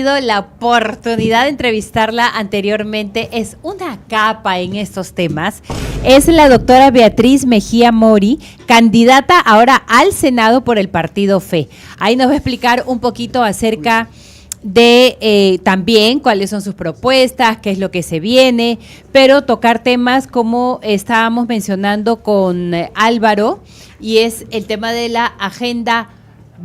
La oportunidad de entrevistarla anteriormente, es una capa en estos temas. Es la doctora Beatriz Mejía Mori, candidata ahora al Senado por el partido FE. Ahí nos va a explicar un poquito acerca de también cuáles son sus propuestas, qué es lo que se viene, pero tocar temas como estábamos mencionando con Álvaro, y es el tema de la Agenda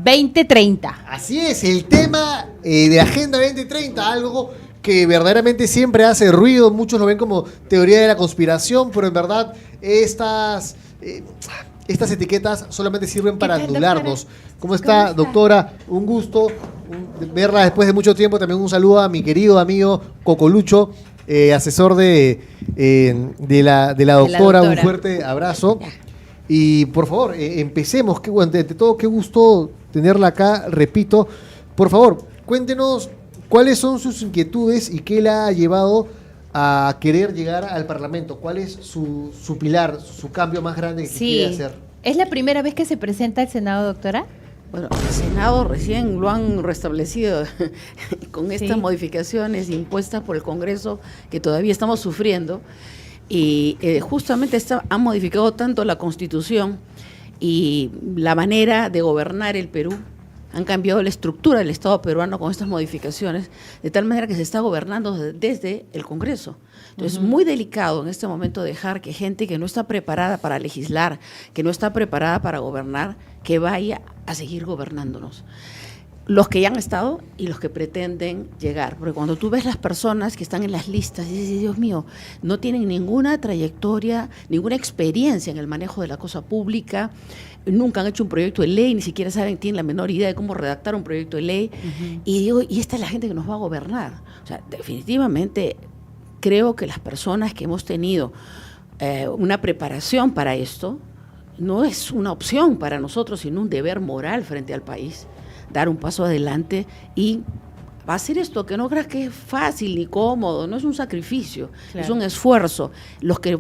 2030. Así es, el tema de Agenda 2030, algo que verdaderamente siempre hace ruido, muchos lo ven como teoría de la conspiración, pero en verdad estas etiquetas solamente sirven para anularnos. ¿Cómo está, doctora? Un gusto verla después de mucho tiempo. También un saludo a mi querido amigo Cocolucho, asesor de la doctora. Un fuerte abrazo. Y por favor, empecemos. Ante todo, qué gusto tenerla acá. Repito, por favor, cuéntenos cuáles son sus inquietudes y qué la ha llevado a querer llegar al Parlamento. ¿Cuál es su pilar, su cambio más grande que quiere hacer? ¿Es la primera vez que se presenta al Senado, doctora? Bueno, el Senado recién lo han restablecido con estas modificaciones impuestas por el Congreso que todavía estamos sufriendo. Y justamente han modificado tanto la Constitución y la manera de gobernar el Perú, han cambiado la estructura del Estado peruano con estas modificaciones, de tal manera que se está gobernando desde el Congreso. Entonces, es muy delicado en este momento dejar que gente que no está preparada para legislar, que no está preparada para gobernar, que vaya a seguir gobernándonos. Los que ya han estado y los que pretenden llegar, porque cuando tú ves las personas que están en las listas, dices, Dios mío, no tienen ninguna trayectoria, ninguna experiencia en el manejo de la cosa pública, nunca han hecho un proyecto de ley, ni siquiera tienen la menor idea de cómo redactar un proyecto de ley, y digo, y esta es la gente que nos va a gobernar. O sea, definitivamente creo que las personas que hemos tenido una preparación para esto, no es una opción para nosotros, sino un deber moral frente al país, dar un paso adelante y hacer esto, que no creas que es fácil ni cómodo, no es un sacrificio, es un esfuerzo. Los que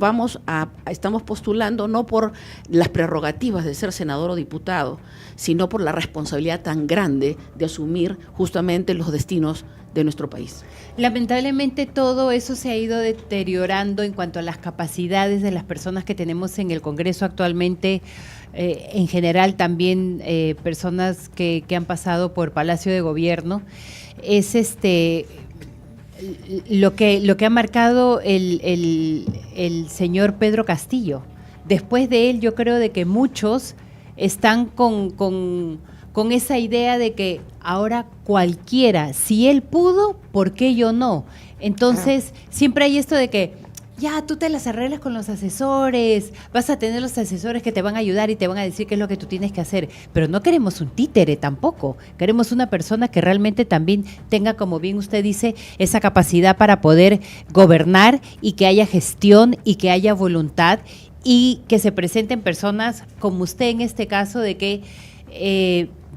estamos postulando no por las prerrogativas de ser senador o diputado, sino por la responsabilidad tan grande de asumir justamente los destinos de nuestro país. Lamentablemente todo eso se ha ido deteriorando en cuanto a las capacidades de las personas que tenemos en el Congreso actualmente. En general también personas que han pasado por Palacio de Gobierno, es lo que ha marcado el señor Pedro Castillo. Después de él, yo creo de que muchos están con esa idea de que ahora cualquiera, si él pudo, ¿por qué yo no? Entonces, siempre hay esto de que ya, tú te las arreglas con los asesores, vas a tener los asesores que te van a ayudar y te van a decir qué es lo que tú tienes que hacer, pero no queremos un títere tampoco, queremos una persona que realmente también tenga, como bien usted dice, esa capacidad para poder gobernar y que haya gestión y que haya voluntad y que se presenten personas como usted en este caso de que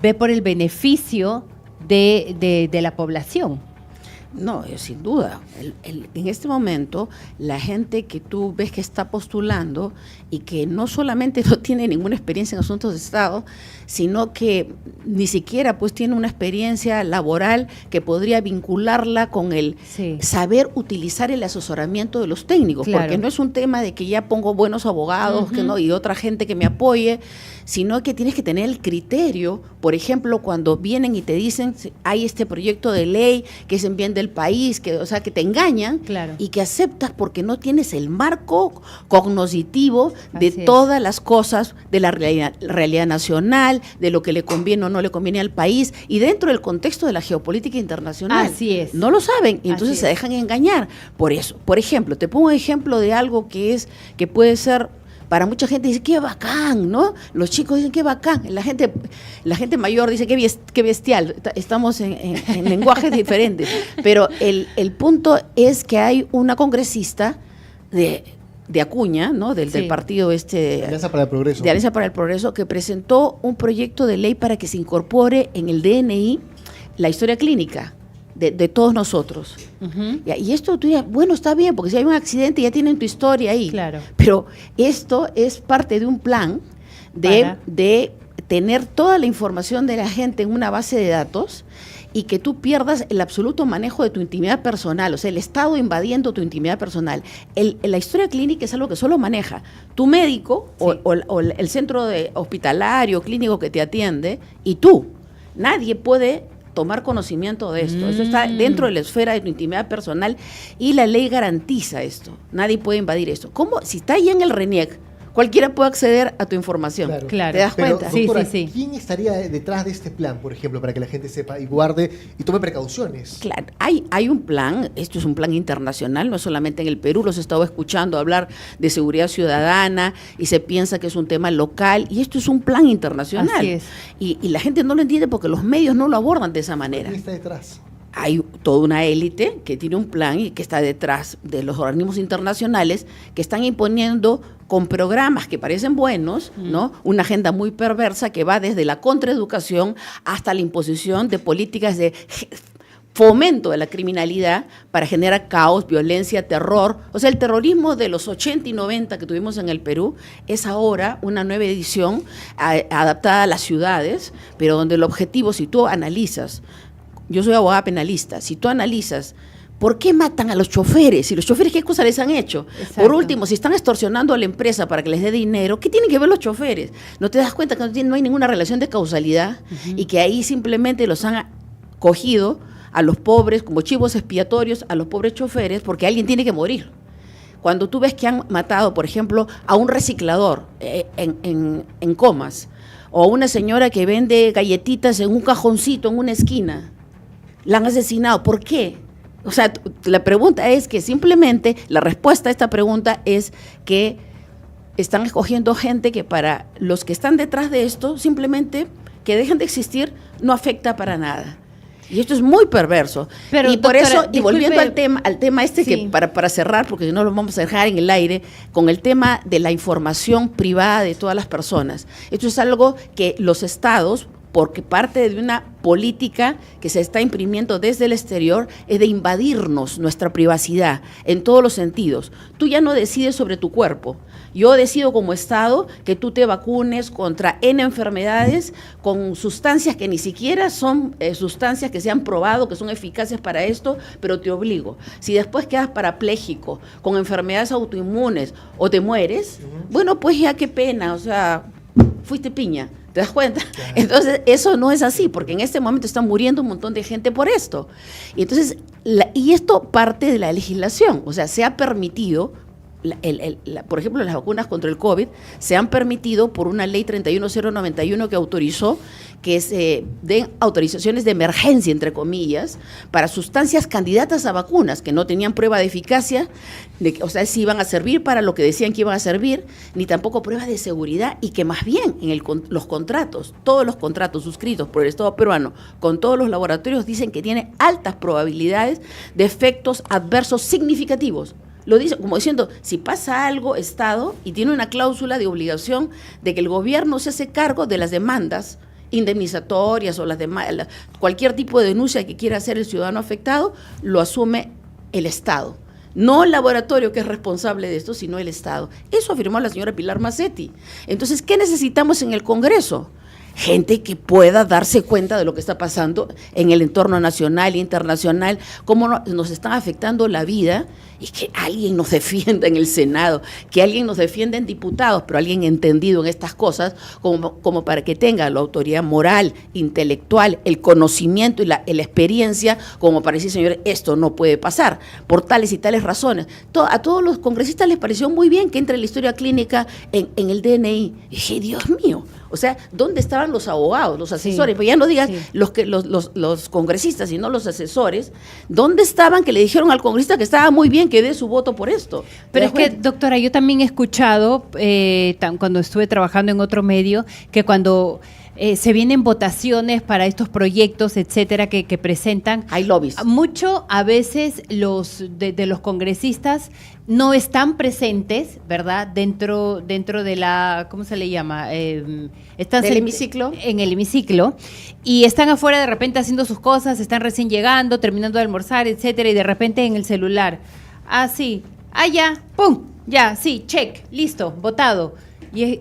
ve por el beneficio de la población. No, sin duda. En este momento, la gente que tú ves que está postulando y que no solamente no tiene ninguna experiencia en asuntos de Estado, sino que ni siquiera pues tiene una experiencia laboral que podría vincularla con el saber utilizar el asesoramiento de los técnicos, porque no es un tema de que ya pongo buenos abogados que no y otra gente que me apoye, sino que tienes que tener el criterio. Por ejemplo, cuando vienen y te dicen hay este proyecto de ley que es en bien del país, que te engañan y que aceptas porque no tienes el marco cognoscitivo de todas las cosas de la realidad nacional, de lo que le conviene o no le conviene al país y dentro del contexto de la geopolítica internacional. Así es. No lo saben y entonces se dejan engañar. Por eso, por ejemplo, te pongo un ejemplo de algo que puede ser. Para mucha gente dice, qué bacán, ¿no? Los chicos dicen, qué bacán. La gente mayor dice, qué bestial. Estamos en lenguajes diferentes. Pero el punto es que hay una congresista de Acuña, ¿no? Del partido de Alianza para el Progreso. De Alianza para el Progreso, que presentó un proyecto de ley para que se incorpore en el DNI la historia clínica de todos nosotros. Y esto tú dices, bueno, está bien, porque si hay un accidente ya tienen tu historia ahí. Claro. Pero esto es parte de un plan de tener toda la información de la gente en una base de datos y que tú pierdas el absoluto manejo de tu intimidad personal, o sea, el Estado invadiendo tu intimidad personal. La historia clínica es algo que solo maneja tu médico o el centro hospitalario, clínico que te atiende y tú. Nadie puede tomar conocimiento de esto. Eso está dentro de la esfera de tu intimidad personal y la ley garantiza esto. Nadie puede invadir esto. ¿Cómo? Si está ahí en el RENIEC, cualquiera puede acceder a tu información. Claro. ¿Te das cuenta? Doctora, Sí. ¿quién estaría detrás de este plan, por ejemplo, para que la gente sepa y guarde y tome precauciones? Claro, hay un plan, esto es un plan internacional, no es solamente en el Perú, los he estado escuchando hablar de seguridad ciudadana y se piensa que es un tema local y esto es un plan internacional. Así es. Y la gente no lo entiende porque los medios no lo abordan de esa manera. ¿Quién está detrás? Hay toda una élite que tiene un plan y que está detrás de los organismos internacionales que están imponiendo con programas que parecen buenos, ¿no? Una agenda muy perversa que va desde la contraeducación hasta la imposición de políticas de fomento de la criminalidad para generar caos, violencia, terror. O sea, el terrorismo de los 80 y 90 que tuvimos en el Perú es ahora una nueva edición adaptada a las ciudades, pero donde el objetivo, si tú analizas, yo soy abogada penalista, si tú analizas ¿por qué matan a los choferes? ¿Y los choferes qué cosa les han hecho? Exacto. Por último, si están extorsionando a la empresa para que les dé dinero, ¿qué tienen que ver los choferes? ¿No te das cuenta que no hay ninguna relación de causalidad y que ahí simplemente los han cogido a los pobres como chivos expiatorios, a los pobres choferes, porque alguien tiene que morir? Cuando tú ves que han matado, por ejemplo, a un reciclador en Comas, o a una señora que vende galletitas en un cajoncito, en una esquina, la han asesinado. ¿Por qué? O sea, la pregunta es que simplemente, la respuesta a esta pregunta es que están escogiendo gente que para los que están detrás de esto, simplemente que dejen de existir, no afecta para nada. Y esto es muy perverso. Pero, y por doctora, eso, y volviendo disculpe, al tema este, sí, que para cerrar, porque si no lo vamos a dejar en el aire, con el tema de la información privada de todas las personas. Esto es algo que los estados, porque parte de una política que se está imprimiendo desde el exterior, es de invadirnos nuestra privacidad en todos los sentidos. Tú ya no decides sobre tu cuerpo. Yo decido como Estado que tú te vacunes contra N enfermedades con sustancias que ni siquiera son sustancias que se han probado, que son eficaces para esto, pero te obligo. Si después quedas parapléjico, con enfermedades autoinmunes o te mueres, bueno, pues ya qué pena, o sea, fuiste piña. ¿Te das cuenta? Claro. Entonces, eso no es así, porque en este momento están muriendo un montón de gente por esto. Y entonces, y esto parte de la legislación, o sea, se ha permitido, por ejemplo, las vacunas contra el COVID se han permitido por una ley 31091 que autorizó que se den autorizaciones de emergencia, entre comillas, para sustancias candidatas a vacunas que no tenían prueba de eficacia, o sea, si iban a servir para lo que decían que iban a servir, ni tampoco pruebas de seguridad, y que más bien en los contratos, todos los contratos suscritos por el Estado peruano con todos los laboratorios dicen que tiene altas probabilidades de efectos adversos significativos. Lo dice como diciendo, si pasa algo, Estado, y tiene una cláusula de obligación de que el gobierno se hace cargo de las demandas indemnizatorias o cualquier tipo de denuncia que quiera hacer el ciudadano afectado, lo asume el Estado. No el laboratorio que es responsable de esto, sino el Estado. Eso afirmó la señora Pilar Mazzetti. Entonces, ¿qué necesitamos en el Congreso? Gente que pueda darse cuenta de lo que está pasando en el entorno nacional e internacional, cómo nos están afectando la vida, y que alguien nos defienda en el Senado, que alguien nos defienda en diputados, pero alguien entendido en estas cosas, como para que tenga la autoridad moral, intelectual, el conocimiento y la experiencia, como para decir, señores, esto no puede pasar, por tales y tales razones. A todos los congresistas les pareció muy bien que entre la historia clínica en el DNI. Y dije, Dios mío, o sea, ¿dónde estaban los abogados, los asesores? Pues ya no digas los congresistas, sino los asesores. ¿Dónde estaban que le dijeron al congresista que estaba muy bien que dé su voto por esto? Pero es que, doctora, yo también he escuchado, cuando estuve trabajando en otro medio, que cuando se vienen votaciones para estos proyectos, etcétera, que presentan, hay lobbies. Mucho, a veces, de los congresistas no están presentes, ¿verdad? Dentro de la, ¿cómo se le llama? Están ¿Del hemiciclo? En el hemiciclo, y están afuera de repente haciendo sus cosas, están recién llegando, terminando de almorzar, etcétera, y de repente en el celular, sí, ya, pum, ya, sí, check, listo, votado. Y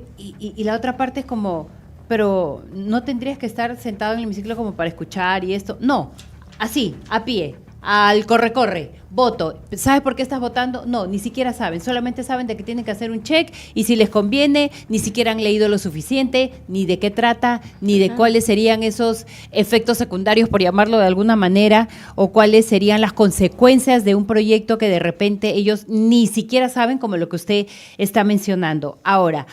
la otra parte es como, pero no tendrías que estar sentado en el hemiciclo como para escuchar y esto. No, así, a pie, al corre, voto. ¿Sabes por qué estás votando? No, ni siquiera saben, solamente saben de que tienen que hacer un check y si les conviene, ni siquiera han leído lo suficiente, ni de qué trata, ni de cuáles serían esos efectos secundarios, por llamarlo de alguna manera, o cuáles serían las consecuencias de un proyecto que de repente ellos ni siquiera saben, como lo que usted está mencionando. Ahora,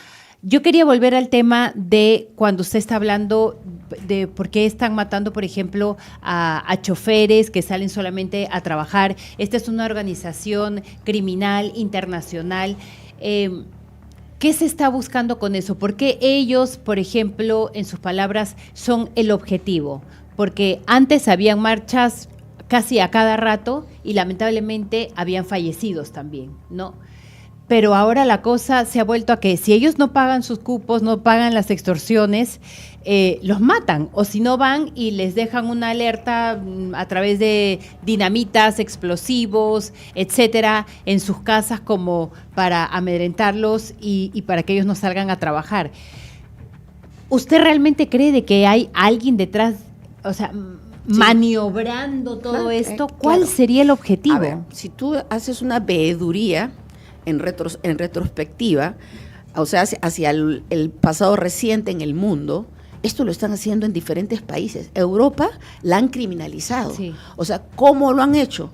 yo quería volver al tema de cuando usted está hablando de por qué están matando, por ejemplo, a choferes que salen solamente a trabajar. Esta es una organización criminal internacional. ¿Qué se está buscando con eso? ¿Por qué ellos, por ejemplo, en sus palabras, son el objetivo? Porque antes habían marchas casi a cada rato y lamentablemente habían fallecidos también, ¿no? Pero ahora la cosa se ha vuelto a que si ellos no pagan sus cupos, no pagan las extorsiones, los matan. O si no van y les dejan una alerta a través de dinamitas, explosivos, etcétera, en sus casas como para amedrentarlos y para que ellos no salgan a trabajar. ¿Usted realmente cree de que hay alguien detrás, o sea, maniobrando todo esto? ¿Cuál sería el objetivo? A ver, si tú haces una veeduría en retrospectiva, o sea, hacia el pasado reciente en el mundo, esto lo están haciendo en diferentes países. Europa la han criminalizado. Sí. O sea, ¿cómo lo han hecho?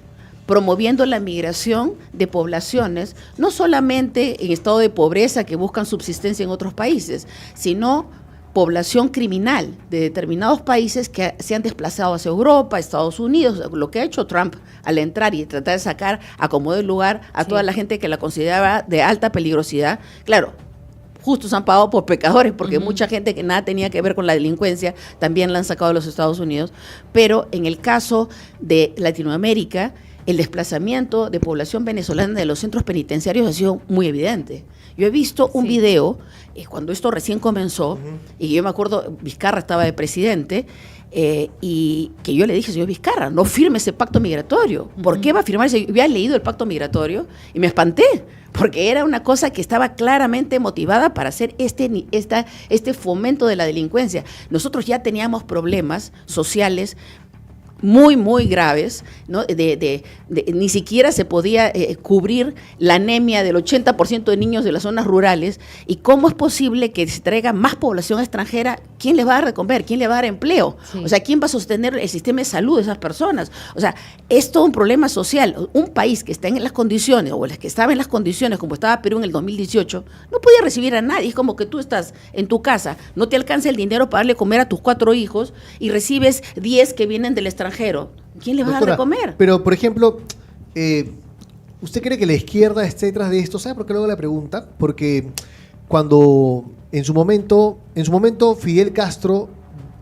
Promoviendo la migración de poblaciones, no solamente en estado de pobreza que buscan subsistencia en otros países, sino población criminal de determinados países que se han desplazado hacia Europa, Estados Unidos, lo que ha hecho Trump al entrar y tratar de sacar a como de lugar a toda la gente que la consideraba de alta peligrosidad. Claro, justos han pagado por pecadores, porque mucha gente que nada tenía que ver con la delincuencia también la han sacado de los Estados Unidos, pero en el caso de Latinoamérica, el desplazamiento de población venezolana de los centros penitenciarios ha sido muy evidente. Yo he visto un video, cuando esto recién comenzó, y yo me acuerdo, Vizcarra estaba de presidente, y que yo le dije, señor Vizcarra, no firme ese pacto migratorio. ¿Por qué va a firmar ese? Yo había leído el pacto migratorio y me espanté, porque era una cosa que estaba claramente motivada para hacer este fomento de la delincuencia. Nosotros ya teníamos problemas sociales muy, muy graves, ¿no? Ni siquiera se podía cubrir la anemia del 80% de niños de las zonas rurales. ¿Y cómo es posible que se traiga más población extranjera? ¿Quién les va a dar de comer? ¿Quién les va a dar empleo? Sí. O sea, ¿quién va a sostener el sistema de salud de esas personas? O sea, es todo un problema social. Un país que está en las condiciones, o las que estaba en las condiciones, como estaba Perú en el 2018, no podía recibir a nadie. Es como que tú estás en tu casa, no te alcanza el dinero para darle comer a tus 4 hijos y recibes 10 que vienen del extranjero. ¿Quién le va a dar de comer? Pero, por ejemplo, ¿usted cree que la izquierda esté detrás de esto? ¿Sabe por qué luego la pregunta? Porque cuando en su momento Fidel Castro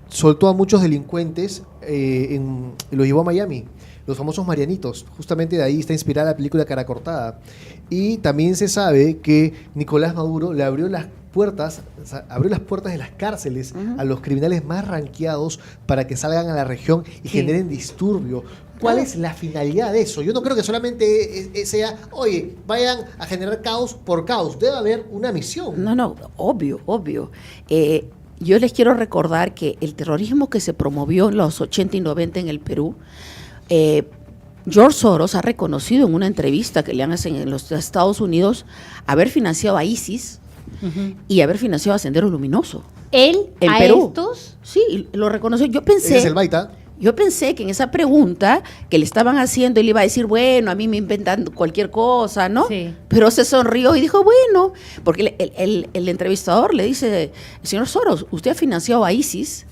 soltó a muchos delincuentes y los llevó a Miami, los famosos Marianitos. Justamente de ahí está inspirada la película Cara Cortada. Y también se sabe que Nicolás Maduro le abrió las puertas de las cárceles a los criminales más ranqueados para que salgan a la región y generen disturbio. ¿Cuál es la finalidad de eso? Yo no creo que solamente sea, oye, vayan a generar caos por caos. Debe haber una misión. No, obvio. Yo les quiero recordar que el terrorismo que se promovió en los 80 y 90 en el Perú, George Soros ha reconocido en una entrevista que le hacen en los Estados Unidos haber financiado a ISIS y haber financiado a Sendero Luminoso. ¿Él? En ¿A Perú. estos? Sí, lo reconoció. Yo Ese es el baita. Yo pensé que en esa pregunta que le estaban haciendo, él iba a decir, bueno, a mí me inventan cualquier cosa, ¿no? Sí. Pero se sonrió y dijo, bueno, porque el entrevistador le dice, señor Soros, usted ha financiado a ISIS,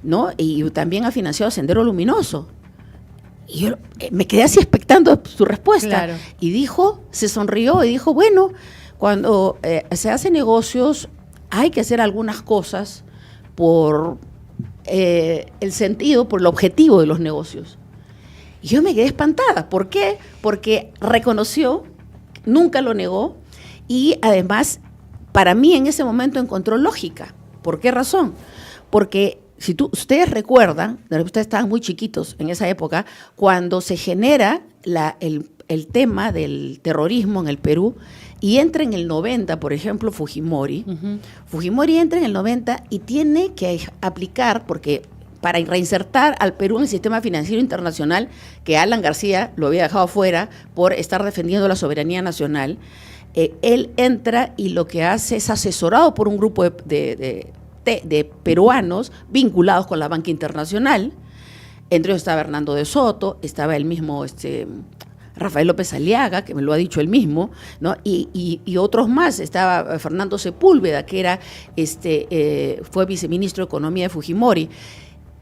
¿no? Y también ha financiado a Sendero Luminoso. Y yo me quedé así expectando su respuesta. Claro. Y se sonrió y dijo, bueno, cuando se hacen negocios hay que hacer algunas cosas por el sentido, por el objetivo de los negocios. Y yo me quedé espantada. ¿Por qué? Porque reconoció, nunca lo negó, y además, para mí en ese momento encontró lógica. ¿Por qué razón? Porque si ustedes recuerdan, ustedes estaban muy chiquitos en esa época, cuando se genera el tema del terrorismo en el Perú y entra en el 90, por ejemplo, Fujimori. Fujimori entra en el 90 y tiene que aplicar, porque para reinsertar al Perú en el sistema financiero internacional, que Alan García lo había dejado fuera por estar defendiendo la soberanía nacional, él entra y lo que hace es asesorado por un grupo de peruanos vinculados con la banca internacional. Entre ellos estaba Hernando de Soto, estaba el mismo Rafael López Aliaga, que me lo ha dicho él mismo, ¿no? Y otros más. Estaba Fernando Sepúlveda, que era fue viceministro de Economía de Fujimori,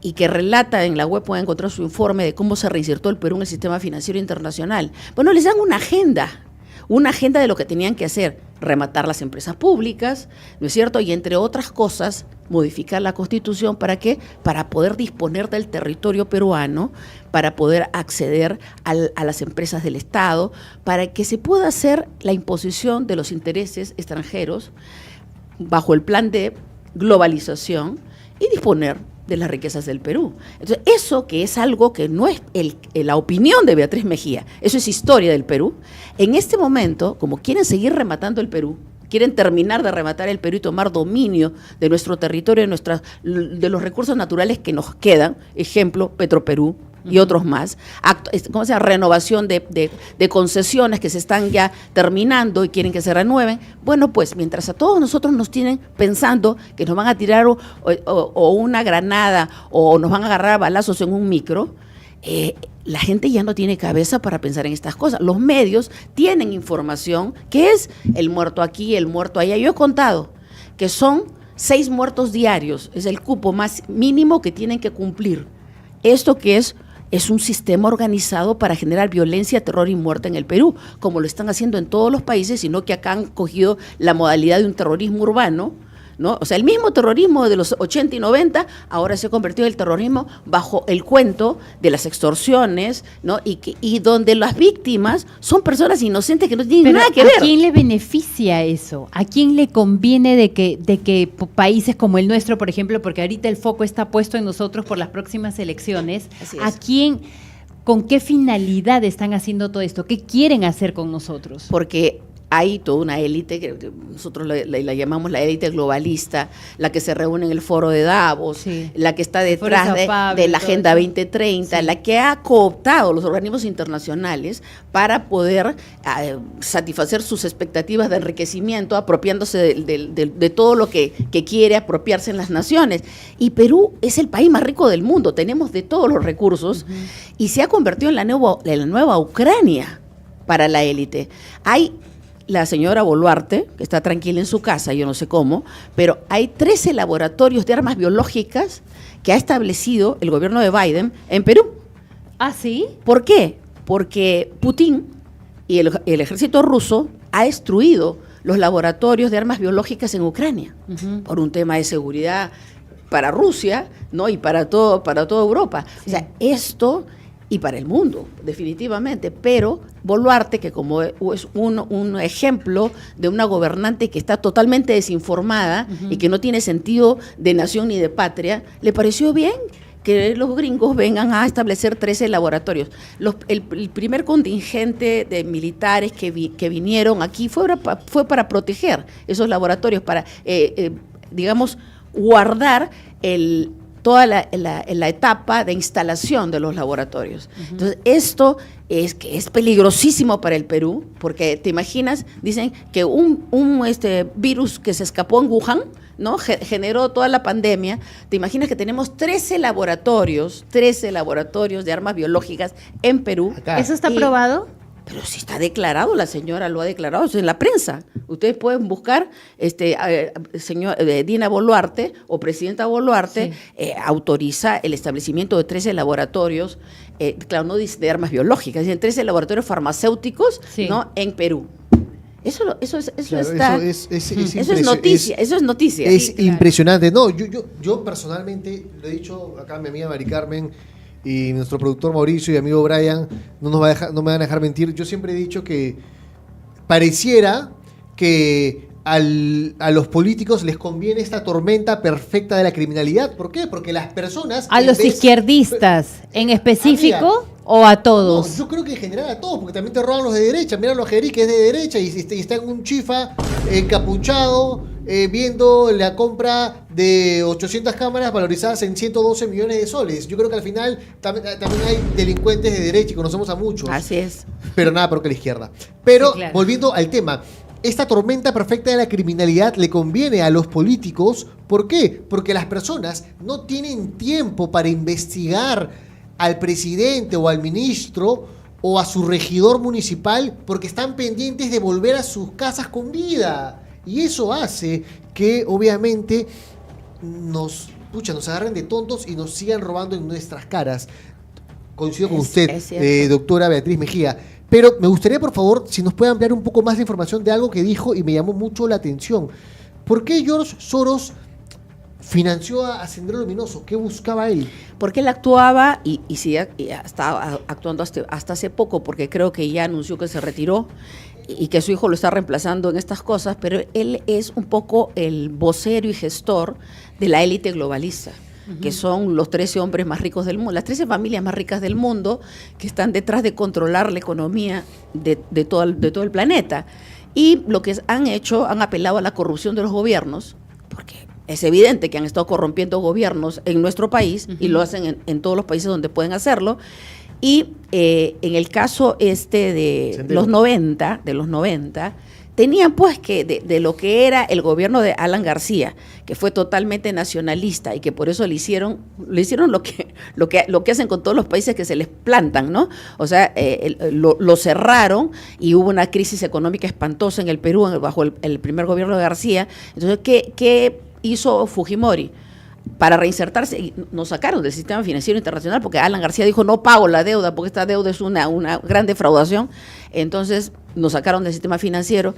y que relata en la web, pueden encontrar su informe de cómo se reinsertó el Perú en el sistema financiero internacional. Bueno, les dan una agenda de lo que tenían que hacer: rematar las empresas públicas, ¿no es cierto? Y entre otras cosas, modificar la Constitución. ¿Para qué? Para poder disponer del territorio peruano, para poder acceder a las empresas del Estado, para que se pueda hacer la imposición de los intereses extranjeros bajo el plan de globalización y disponer de las riquezas del Perú. Entonces, eso que es algo que no es la opinión de Beatriz Mejía, eso es historia del Perú. En este momento, como quieren seguir rematando el Perú, quieren terminar de rematar el Perú y tomar dominio de nuestro territorio, de los recursos naturales que nos quedan, ejemplo, Petroperú y otros más, ¿cómo se llama? Renovación de concesiones que se están ya terminando y quieren que se renueven. Bueno, pues mientras a todos nosotros nos tienen pensando que nos van a tirar o una granada o nos van a agarrar a balazos en un micro, la gente ya no tiene cabeza para pensar en estas cosas. Los medios tienen información que es el muerto aquí, el muerto allá. Yo he contado que son 6 muertos diarios, es el cupo más mínimo que tienen que cumplir. Esto que es un sistema organizado para generar violencia, terror y muerte en el Perú, como lo están haciendo en todos los países, sino que acá han cogido la modalidad de un terrorismo urbano, ¿no? O sea, el mismo terrorismo de los 80 y 90 ahora se ha convertido en el terrorismo bajo el cuento de las extorsiones, ¿no? Y donde las víctimas son personas inocentes que no tienen nada que ver. ¿A quién le beneficia eso? ¿A quién le conviene de que países como el nuestro, por ejemplo, porque ahorita el foco está puesto en nosotros por las próximas elecciones, ¿a quién, con qué finalidad están haciendo todo esto? ¿Qué quieren hacer con nosotros? Porque hay toda una élite, que nosotros la llamamos la élite globalista, la que se reúne en el foro de Davos, sí, la que está detrás de la Agenda 2030, sí, la que ha cooptado los organismos internacionales para poder satisfacer sus expectativas de enriquecimiento, apropiándose de todo lo que quiere apropiarse en las naciones. Y Perú es el país más rico del mundo, tenemos de todos los recursos, y se ha convertido en la nueva Ucrania para la élite. Hay la señora Boluarte, que está tranquila en su casa, yo no sé cómo, pero hay 13 laboratorios de armas biológicas que ha establecido el gobierno de Biden en Perú. ¿Ah, sí? ¿Por qué? Porque Putin y el ejército ruso ha destruido los laboratorios de armas biológicas en Ucrania, por un tema de seguridad para Rusia, ¿no? Y para toda Europa. Sí. O sea, esto, y para el mundo, definitivamente, pero Boluarte, que como es un ejemplo de una gobernante que está totalmente desinformada y que no tiene sentido de nación ni de patria, le pareció bien que los gringos vengan a establecer 13 laboratorios. El primer contingente de militares que vinieron aquí fue para proteger esos laboratorios, para, digamos, guardar toda la etapa de instalación de los laboratorios. Entonces, esto es peligrosísimo para el Perú, porque te imaginas, dicen que un virus que se escapó en Wuhan, ¿no? Generó toda la pandemia. Te imaginas que tenemos 13 laboratorios de armas biológicas en Perú. Acá. ¿Eso está probado? Pero si está declarado, la señora lo ha declarado, es en la prensa. Ustedes pueden buscar, Dina Boluarte o presidenta Boluarte, sí, autoriza el establecimiento de 13 laboratorios, claro, no dice de armas biológicas, dicen 13 laboratorios farmacéuticos, sí, ¿no? En Perú. Eso es noticia. Es impresionante. No, yo personalmente, lo he dicho acá a mi amiga Mari Carmen y nuestro productor Mauricio y amigo Brian, no me van a dejar mentir. Yo siempre he dicho que pareciera que a los políticos les conviene esta tormenta perfecta de la criminalidad. ¿Por qué? Porque las personas... A los izquierdistas en específico... ¿O a todos? No, yo creo que en general a todos, porque también te roban los de derecha. Mira los Jeri, que es de derecha y está en un chifa encapuchado, viendo la compra de 800 cámaras valorizadas en 112 millones de soles. Yo creo que al final también hay delincuentes de derecha y conocemos a muchos. Así es. Pero nada peor que la izquierda. Pero Sí, claro. volviendo al tema, esta tormenta perfecta de la criminalidad le conviene a los políticos. ¿Por qué? Porque las personas no tienen tiempo para investigar al presidente o al ministro o a su regidor municipal porque están pendientes de volver a sus casas con vida. Y eso hace que obviamente nos agarren de tontos y nos sigan robando en nuestras caras. Coincido con usted, es cierto. doctora Beatriz Mejía. Pero me gustaría, por favor, si nos puede ampliar un poco más de información de algo que dijo y me llamó mucho la atención. ¿Por qué George Soros financió a Sendero Luminoso? ¿Qué buscaba él? Porque él actuaba y estaba actuando hasta hace poco, porque creo que ya anunció que se retiró y que su hijo lo está reemplazando en estas cosas, pero él es un poco el vocero y gestor de la élite globalista, que son los 13 hombres más ricos del mundo, las 13 familias más ricas del mundo, que están detrás de controlar la economía de todo el planeta. Y lo que han hecho, han apelado a la corrupción de los gobiernos, porque es evidente que han estado corrompiendo gobiernos en nuestro país y lo hacen en todos los países donde pueden hacerlo. Y en el caso de Sendero. los 90, tenían pues que de lo que era el gobierno de Alan García, que fue totalmente nacionalista y que por eso le hicieron lo que hacen con todos los países que se les plantan, ¿no? O sea, lo cerraron y hubo una crisis económica espantosa en el Perú bajo el primer gobierno de García. Entonces, ¿qué hizo Fujimori? Para reinsertarse, y nos sacaron del sistema financiero internacional porque Alan García dijo no pago la deuda porque esta deuda es una gran defraudación. Entonces nos sacaron del sistema financiero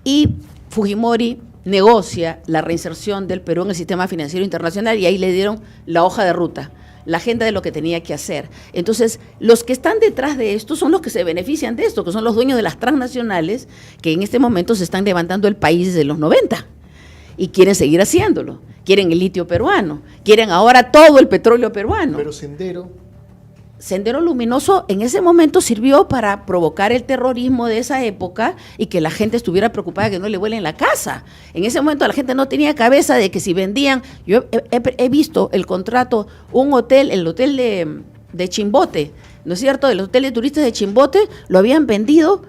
y Fujimori negocia la reinserción del Perú en el sistema financiero internacional y ahí le dieron la hoja de ruta, la agenda de lo que tenía que hacer. Entonces, los que están detrás de esto son los que se benefician de esto, que son los dueños de las transnacionales que en este momento se están levantando el país desde los 90 y quieren seguir haciéndolo. Quieren el litio peruano, quieren ahora todo el petróleo peruano. Pero Sendero Luminoso en ese momento sirvió para provocar el terrorismo de esa época y que la gente estuviera preocupada que no le vuelen la casa. En ese momento la gente no tenía cabeza de que si vendían, yo he visto el contrato, el hotel de Chimbote, ¿no es cierto? El hotel de turistas de Chimbote lo habían vendido,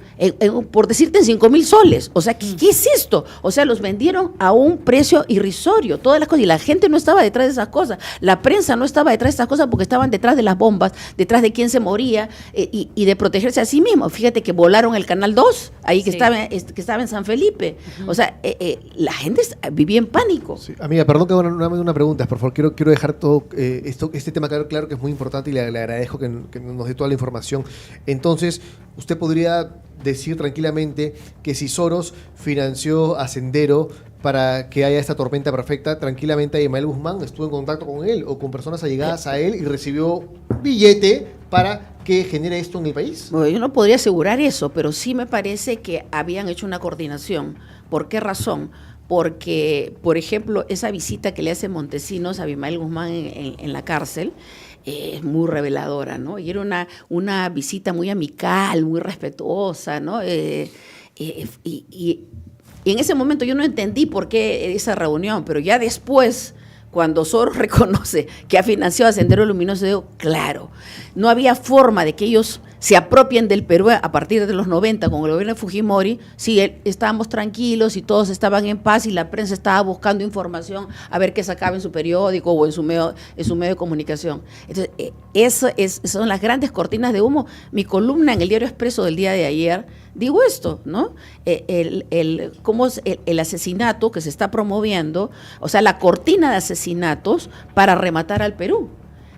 por decirte, en 5,000 soles. O sea, ¿qué es esto? O sea, los vendieron a un precio irrisorio, todas las cosas. Y la gente no estaba detrás de esas cosas. La prensa no estaba detrás de esas cosas porque estaban detrás de las bombas, detrás de quién se moría y de protegerse a sí mismo. Fíjate que volaron el Canal 2, ahí que, Sí. estaba en San Felipe. O sea, la gente vivía en pánico. Sí, amiga, perdón que haga una pregunta, por favor, quiero dejar todo este tema claro que es muy importante y le agradezco que nos dé toda la información. Entonces, usted podría decir tranquilamente que si Soros financió a Sendero para que haya esta tormenta perfecta, tranquilamente Abimael Guzmán estuvo en contacto con él o con personas allegadas a él y recibió billete para que genere esto en el país. Bueno, yo no podría asegurar eso, pero sí me parece que habían hecho una coordinación. ¿Por qué razón? Porque, por ejemplo, esa visita que le hace Montesinos a Abimael Guzmán en la cárcel es muy reveladora, ¿no? Y era una visita muy amical, muy respetuosa, ¿no? Y en ese momento yo no entendí por qué esa reunión, pero ya después, cuando Soros reconoce que ha financiado a Sendero Luminoso, digo, claro, no había forma de que ellos se apropien del Perú a partir de los 90 con el gobierno de Fujimori. Sí, estábamos tranquilos y todos estaban en paz y la prensa estaba buscando información a ver qué sacaba en su periódico o en su medio de comunicación. Entonces, son las grandes cortinas de humo. Mi columna en el Diario Expreso del día de ayer, digo esto, ¿no? Cómo es el asesinato que se está promoviendo, o sea, la cortina de asesinatos para rematar al Perú,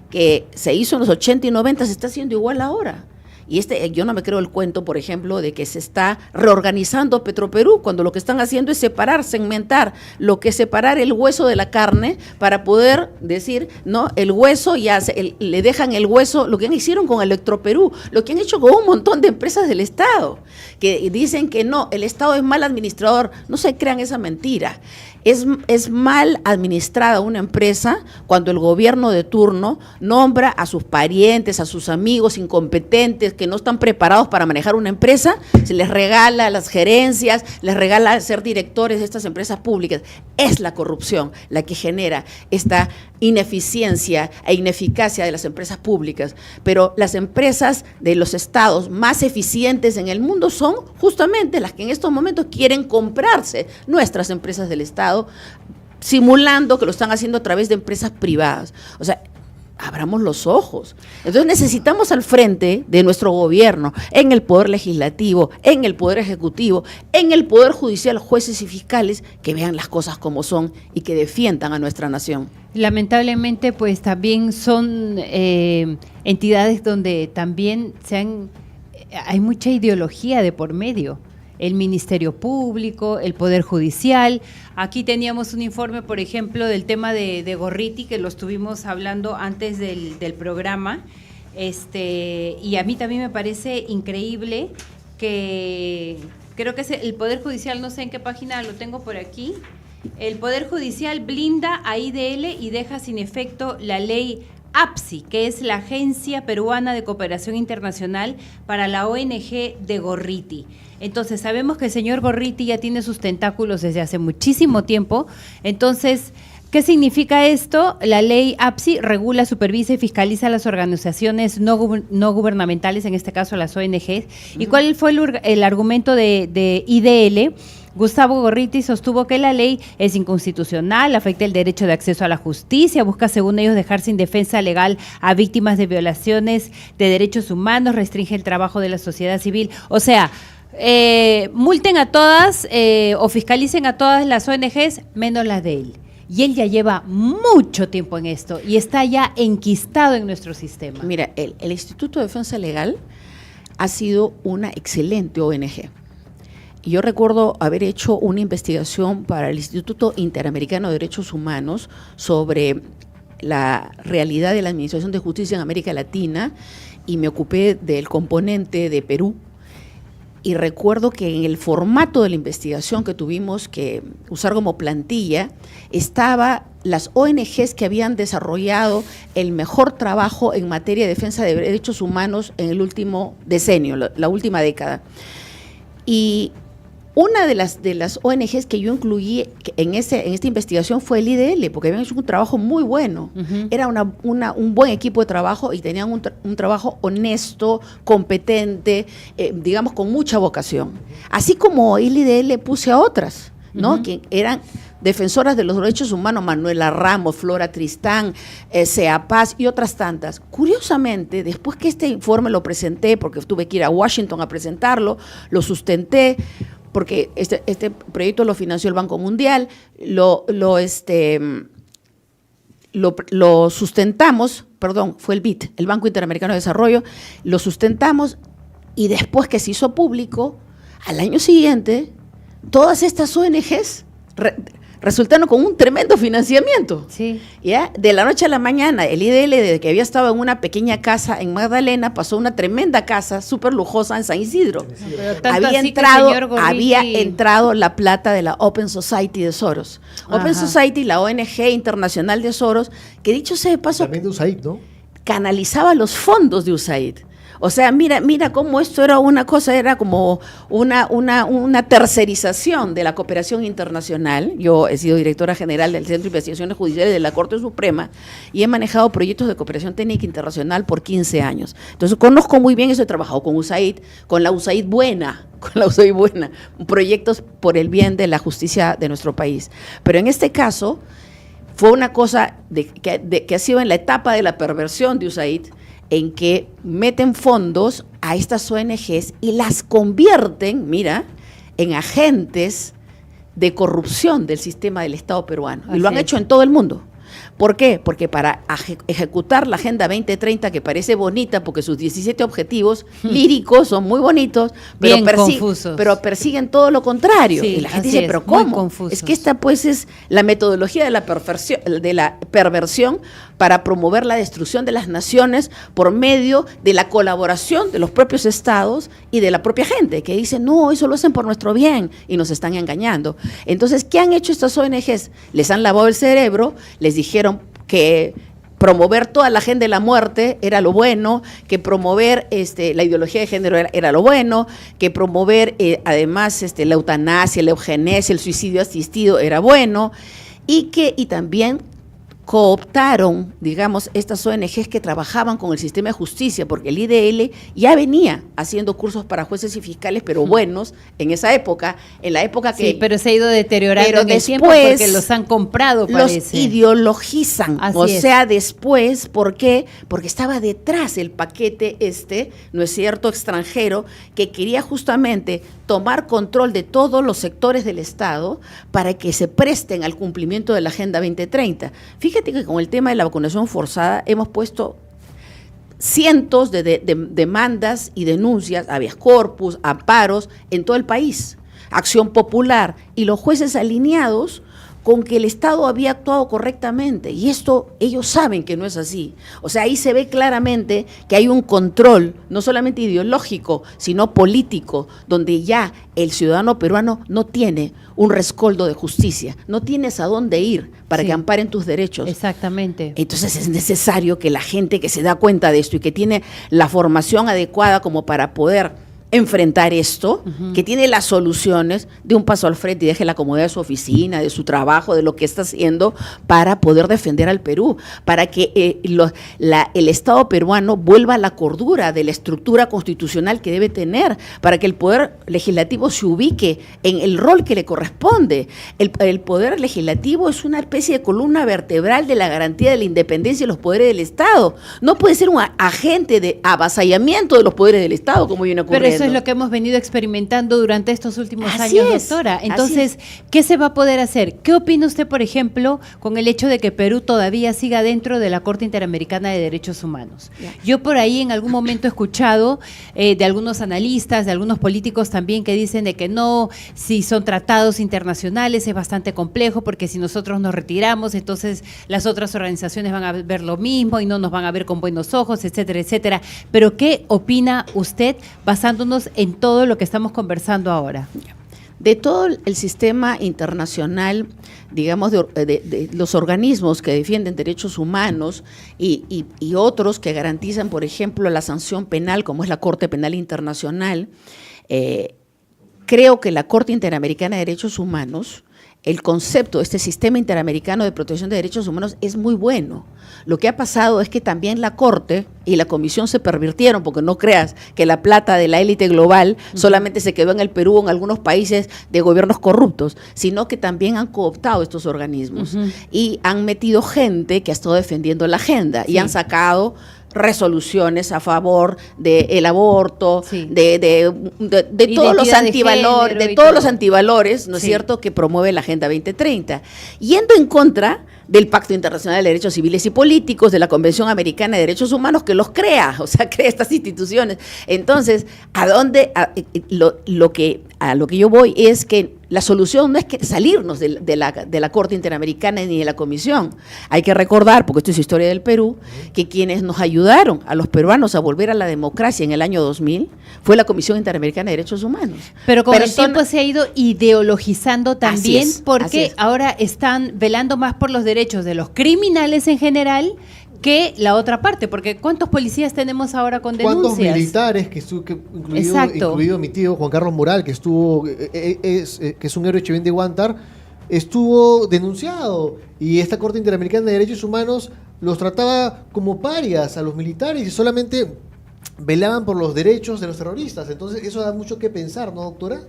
que se hizo en los 80 y 90, se está haciendo igual ahora. Y yo no me creo el cuento, por ejemplo, de que se está reorganizando Petroperú, cuando lo que están haciendo es segmentar, lo que es separar el hueso de la carne para poder decir, no, el hueso le dejan el hueso, lo que hicieron con Electroperú, lo que han hecho con un montón de empresas del Estado, que dicen que no, el Estado es mal administrador, no se crean esa mentira. es mal administrada una empresa cuando el gobierno de turno nombra a sus parientes, a sus amigos incompetentes que no están preparados para manejar una empresa, se les regala las gerencias, les regala ser directores de estas empresas públicas. Es la corrupción la que genera esta ineficiencia e ineficacia de las empresas públicas, pero las empresas de los estados más eficientes en el mundo son justamente las que en estos momentos quieren comprarse nuestras empresas del estado, simulando que lo están haciendo a través de empresas privadas. O sea, abramos los ojos. Entonces necesitamos al frente de nuestro gobierno, en el poder legislativo, en el poder ejecutivo, en el poder judicial, jueces y fiscales, que vean las cosas como son y que defiendan a nuestra nación. Lamentablemente, pues también son entidades donde también hay mucha ideología de por medio. El Ministerio Público, el Poder Judicial. Aquí teníamos un informe, por ejemplo, del tema de Gorriti, que lo estuvimos hablando antes del programa, y a mí también me parece increíble que, creo que es el Poder Judicial, no sé en qué página lo tengo por aquí, el Poder Judicial blinda a IDL y deja sin efecto la ley APSI, que es la Agencia Peruana de Cooperación Internacional para la ONG de Gorriti. Entonces, sabemos que el señor Gorriti ya tiene sus tentáculos desde hace muchísimo tiempo. Entonces, ¿qué significa esto? La ley APSI regula, supervisa y fiscaliza las organizaciones no gubernamentales, en este caso las ONGs. ¿Y cuál fue el argumento de IDL? Gustavo Gorriti sostuvo que la ley es inconstitucional, afecta el derecho de acceso a la justicia, busca, según ellos, dejar sin defensa legal a víctimas de violaciones de derechos humanos, restringe el trabajo de la sociedad civil. O sea, multen a todas o fiscalicen a todas las ONGs, menos las de él. Y él ya lleva mucho tiempo en esto y está ya enquistado en nuestro sistema. Mira, el Instituto de Defensa Legal ha sido una excelente ONG. Yo recuerdo haber hecho una investigación para el Instituto Interamericano de Derechos Humanos sobre la realidad de la administración de justicia en América Latina y me ocupé del componente de Perú. Y recuerdo que en el formato de la investigación que tuvimos que usar como plantilla, estaba las ONGs que habían desarrollado el mejor trabajo en materia de defensa de derechos humanos en el último decenio, la última década. Y una de las ONGs que yo incluí en esta investigación fue el IDL, porque habían hecho un trabajo muy bueno. Era un buen equipo de trabajo y tenían un trabajo honesto, competente, digamos, con mucha vocación. Así como el IDL puse a otras, ¿no? Que eran defensoras de los derechos humanos, Manuela Ramos, Flora Tristán, Sea Paz y otras tantas. Curiosamente, después que este informe lo presenté, porque tuve que ir a Washington a presentarlo, lo sustenté, porque este proyecto lo financió el Banco Mundial, lo sustentamos, fue el BID, el Banco Interamericano de Desarrollo, lo sustentamos y después que se hizo público, al año siguiente, todas estas ONGs resultaron con un tremendo financiamiento. Sí. ¿Ya? De la noche a la mañana, el IDL, desde que había estado en una pequeña casa en Magdalena, pasó a una tremenda casa súper lujosa en San Isidro. Había entrado la plata de la Open Society de Soros. Ajá. Open Society, la ONG internacional de Soros, que dicho sea de paso, también de USAID, ¿no? Canalizaba los fondos de USAID. O sea, mira cómo esto era una cosa, era como una tercerización de la cooperación internacional. Yo he sido directora general del Centro de Investigaciones Judiciales de la Corte Suprema y he manejado proyectos de cooperación técnica internacional por 15 años. Entonces, conozco muy bien eso, he trabajado con USAID, con la USAID buena, proyectos por el bien de la justicia de nuestro país. Pero en este caso, fue una cosa que ha sido en la etapa de la perversión de USAID, en que meten fondos a estas ONGs y las convierten, en agentes de corrupción del sistema del Estado peruano. Y lo han hecho en todo el mundo. ¿Por qué? Porque para ejecutar la Agenda 2030, que parece bonita porque sus 17 objetivos líricos son muy bonitos, pero persiguen todo lo contrario. Sí, y la gente dice, ¿pero cómo? Es que esta pues es la metodología de la perversión para promover la destrucción de las naciones por medio de la colaboración de los propios estados y de la propia gente, que dice, no, eso lo hacen por nuestro bien y nos están engañando. Entonces, ¿qué han hecho estas ONGs? Les han lavado el cerebro, les dijeron que promover toda la agenda de la muerte era lo bueno, que promover la ideología de género era lo bueno, que promover además la eutanasia, la eugenesia, el suicidio asistido era bueno, y también cooptaron, digamos, estas ONGs que trabajaban con el sistema de justicia, porque el IDL ya venía haciendo cursos para jueces y fiscales, pero buenos, en esa época, en la época que... Sí, pero se ha ido deteriorando pero en el tiempo porque los han comprado, parece. Los ideologizan, sea, después, ¿por qué? Porque estaba detrás el paquete ¿no es cierto?, extranjero, que quería justamente tomar control de todos los sectores del Estado para que se presten al cumplimiento de la Agenda 2030. Fíjate que con el tema de la vacunación forzada hemos puesto cientos de demandas y denuncias, habeas corpus, amparos en todo el país, acción popular, y los jueces alineados con que el Estado había actuado correctamente, y esto ellos saben que no es así. O sea, ahí se ve claramente que hay un control, no solamente ideológico, sino político, donde ya el ciudadano peruano no tiene un rescoldo de justicia, no tienes a dónde ir para que amparen tus derechos. Exactamente. Entonces es necesario que la gente que se da cuenta de esto y que tiene la formación adecuada como para poder enfrentar esto, que tiene las soluciones, de un paso al frente y deje la comodidad de su oficina, de su trabajo, de lo que está haciendo para poder defender al Perú, para que el Estado peruano vuelva a la cordura de la estructura constitucional que debe tener, para que el Poder Legislativo se ubique en el rol que le corresponde. El Poder Legislativo es una especie de columna vertebral de la garantía de la independencia de los poderes del Estado. No puede ser un agente de avasallamiento de los poderes del Estado, como viene ocurriendo. Eso es lo que hemos venido experimentando durante estos últimos años, doctora. Entonces, ¿qué se va a poder hacer? ¿Qué opina usted, por ejemplo, con el hecho de que Perú todavía siga dentro de la Corte Interamericana de Derechos Humanos? Yo por ahí en algún momento he escuchado de algunos analistas, de algunos políticos también, que dicen de que no, si son tratados internacionales es bastante complejo, porque si nosotros nos retiramos, entonces las otras organizaciones van a ver lo mismo y no nos van a ver con buenos ojos, etcétera, etcétera. Pero ¿qué opina usted basándonos en todo lo que estamos conversando ahora? De todo el sistema internacional, digamos, de los organismos que defienden derechos humanos y otros que garantizan, por ejemplo, la sanción penal, como es la Corte Penal Internacional, creo que la Corte Interamericana de Derechos Humanos, el concepto de este sistema interamericano de protección de derechos humanos es muy bueno. Lo que ha pasado es que también la Corte y la Comisión se pervirtieron, porque no creas que la plata de la élite global solamente se quedó en el Perú o en algunos países de gobiernos corruptos, sino que también han cooptado estos organismos y han metido gente que ha estado defendiendo la agenda y han sacado resoluciones a favor del aborto, de todos los antivalores, de todos los antivalores, ¿no es cierto?, que promueve la Agenda 2030, yendo en contra del Pacto Internacional de Derechos Civiles y Políticos, de la Convención Americana de Derechos Humanos, que los crea, o sea, crea estas instituciones. Entonces, a lo que yo voy es que la solución no es que salirnos de la Corte Interamericana ni de la Comisión. Hay que recordar, porque esto es historia del Perú, que quienes nos ayudaron a los peruanos a volver a la democracia en el año 2000 fue la Comisión Interamericana de Derechos Humanos. Pero con el tiempo se ha ido ideologizando también, porque ahora están velando más por los derechos de los criminales en general que la otra parte, porque ¿cuántos policías tenemos ahora con denuncias? ¿Cuántos militares, incluido mi tío Juan Carlos Moral, que estuvo, que es un héroe chivén de Huántar, estuvo denunciado, y esta Corte Interamericana de Derechos Humanos los trataba como parias a los militares y solamente velaban por los derechos de los terroristas? Entonces eso da mucho que pensar, ¿no, doctora?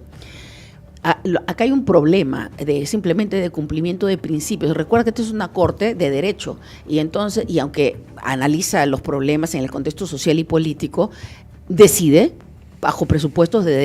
Acá hay un problema simplemente de cumplimiento de principios. Recuerda que esto es una corte de derecho y aunque analiza los problemas en el contexto social y político, decide bajo presupuestos de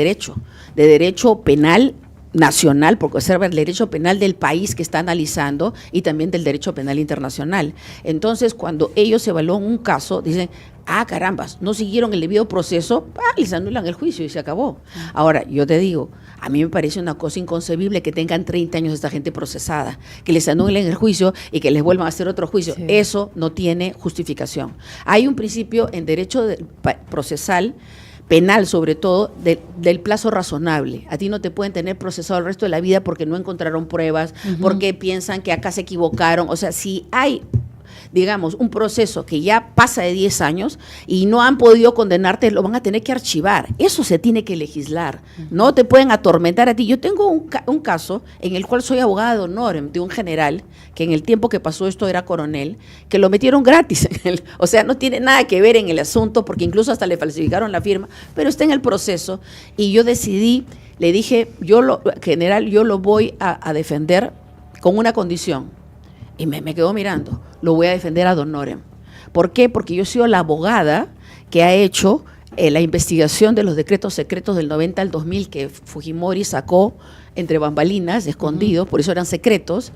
derecho penal nacional, porque observa el derecho penal del país que está analizando y también del derecho penal internacional. Entonces, cuando ellos evalúan un caso, dicen, carambas, no siguieron el debido proceso, les anulan el juicio y se acabó. Ahora, yo te digo, a mí me parece una cosa inconcebible que tengan 30 años esta gente procesada, que les anulen el juicio y que les vuelvan a hacer otro juicio. Sí. Eso no tiene justificación. Hay un principio en derecho procesal, penal sobre todo, del plazo razonable. A ti no te pueden tener procesado el resto de la vida porque no encontraron pruebas, porque piensan que acá se equivocaron. O sea, si hay, digamos, un proceso que ya pasa de 10 años y no han podido condenarte, lo van a tener que archivar. Eso se tiene que legislar. No te pueden atormentar a ti. Yo tengo un caso en el cual soy abogada de honorem de un general, que en el tiempo que pasó esto era coronel, que lo metieron gratis. O sea, no tiene nada que ver en el asunto, porque incluso hasta le falsificaron la firma, pero está en el proceso. Y yo decidí, le dije, general, yo lo voy a defender con una condición. Y me quedó mirando, lo voy a defender ad honorem. ¿Por qué? Porque yo he sido la abogada que ha hecho la investigación de los decretos secretos del 90 al 2000 que Fujimori sacó entre bambalinas, escondidos, por eso eran secretos,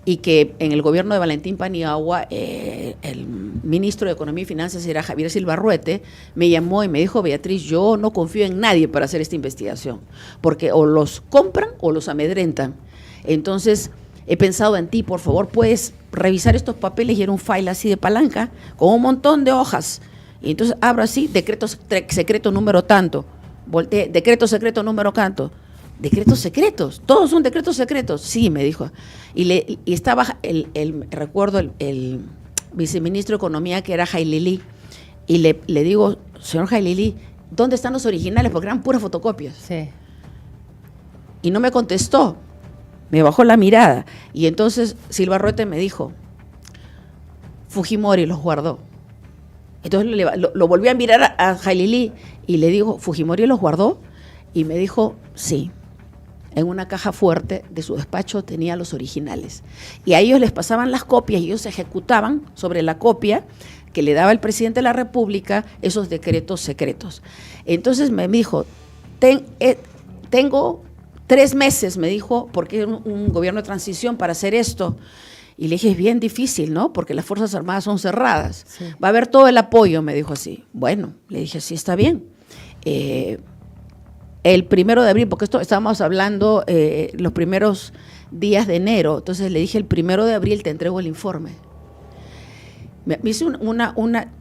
y que en el gobierno de Valentín Paniagua, el ministro de Economía y Finanzas era Javier Silva Ruete, me llamó y me dijo, Beatriz, yo no confío en nadie para hacer esta investigación, porque o los compran o los amedrentan. Entonces, he pensado en ti, por favor, puedes revisar estos papeles, y era un file así de palanca, con un montón de hojas. Y entonces abro así, decreto secreto número tanto, volteé, decreto secreto número tanto, decretos secretos, todos son decretos secretos. Sí, me dijo. Y estaba, recuerdo, el viceministro de Economía, que era Jailili, y le digo, señor Jailili, ¿dónde están los originales? Porque eran puras fotocopias. Sí. Y no me contestó. Me bajó la mirada y entonces Silva Ruete me dijo, Fujimori los guardó. Entonces lo volví a mirar a Jailili y le digo, ¿Fujimori los guardó? Y me dijo, sí, en una caja fuerte de su despacho tenía los originales. Y a ellos les pasaban las copias y ellos ejecutaban sobre la copia que le daba el presidente de la República esos decretos secretos. Entonces me dijo, tengo 3 meses, me dijo, porque es un gobierno de transición para hacer esto. Y le dije, es bien difícil, ¿no? Porque las Fuerzas Armadas son cerradas. Sí. Va a haber todo el apoyo, me dijo así. Bueno, le dije, sí, está bien. El 1 de abril, porque esto estábamos hablando los primeros días de enero, entonces le dije, el 1 de abril te entrego el informe. Me hice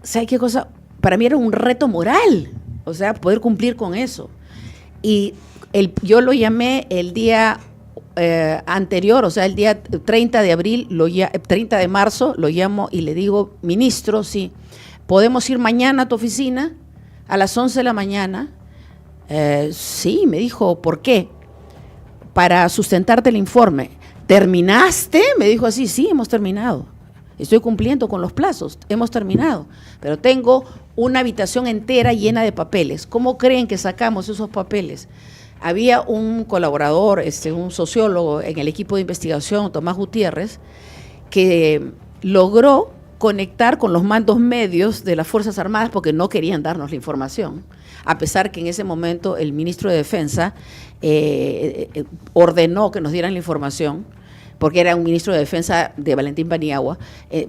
¿sabes qué cosa? Para mí era un reto moral, o sea, poder cumplir con eso. Y yo lo llamé el día anterior, o sea, el día 30 de abril, 30 de marzo, lo llamo y le digo, ministro, sí, ¿podemos ir mañana a tu oficina a las 11 de la mañana? Sí, me dijo, ¿por qué? Para sustentarte el informe. ¿Terminaste? Me dijo así, sí, hemos terminado. Estoy cumpliendo con los plazos, hemos terminado, pero tengo una habitación entera llena de papeles. ¿Cómo creen que sacamos esos papeles? Había un colaborador, un sociólogo en el equipo de investigación, Tomás Gutiérrez, que logró conectar con los mandos medios de las Fuerzas Armadas porque no querían darnos la información, a pesar que en ese momento el ministro de Defensa ordenó que nos dieran la información, porque era un ministro de Defensa de Valentín Paniagua,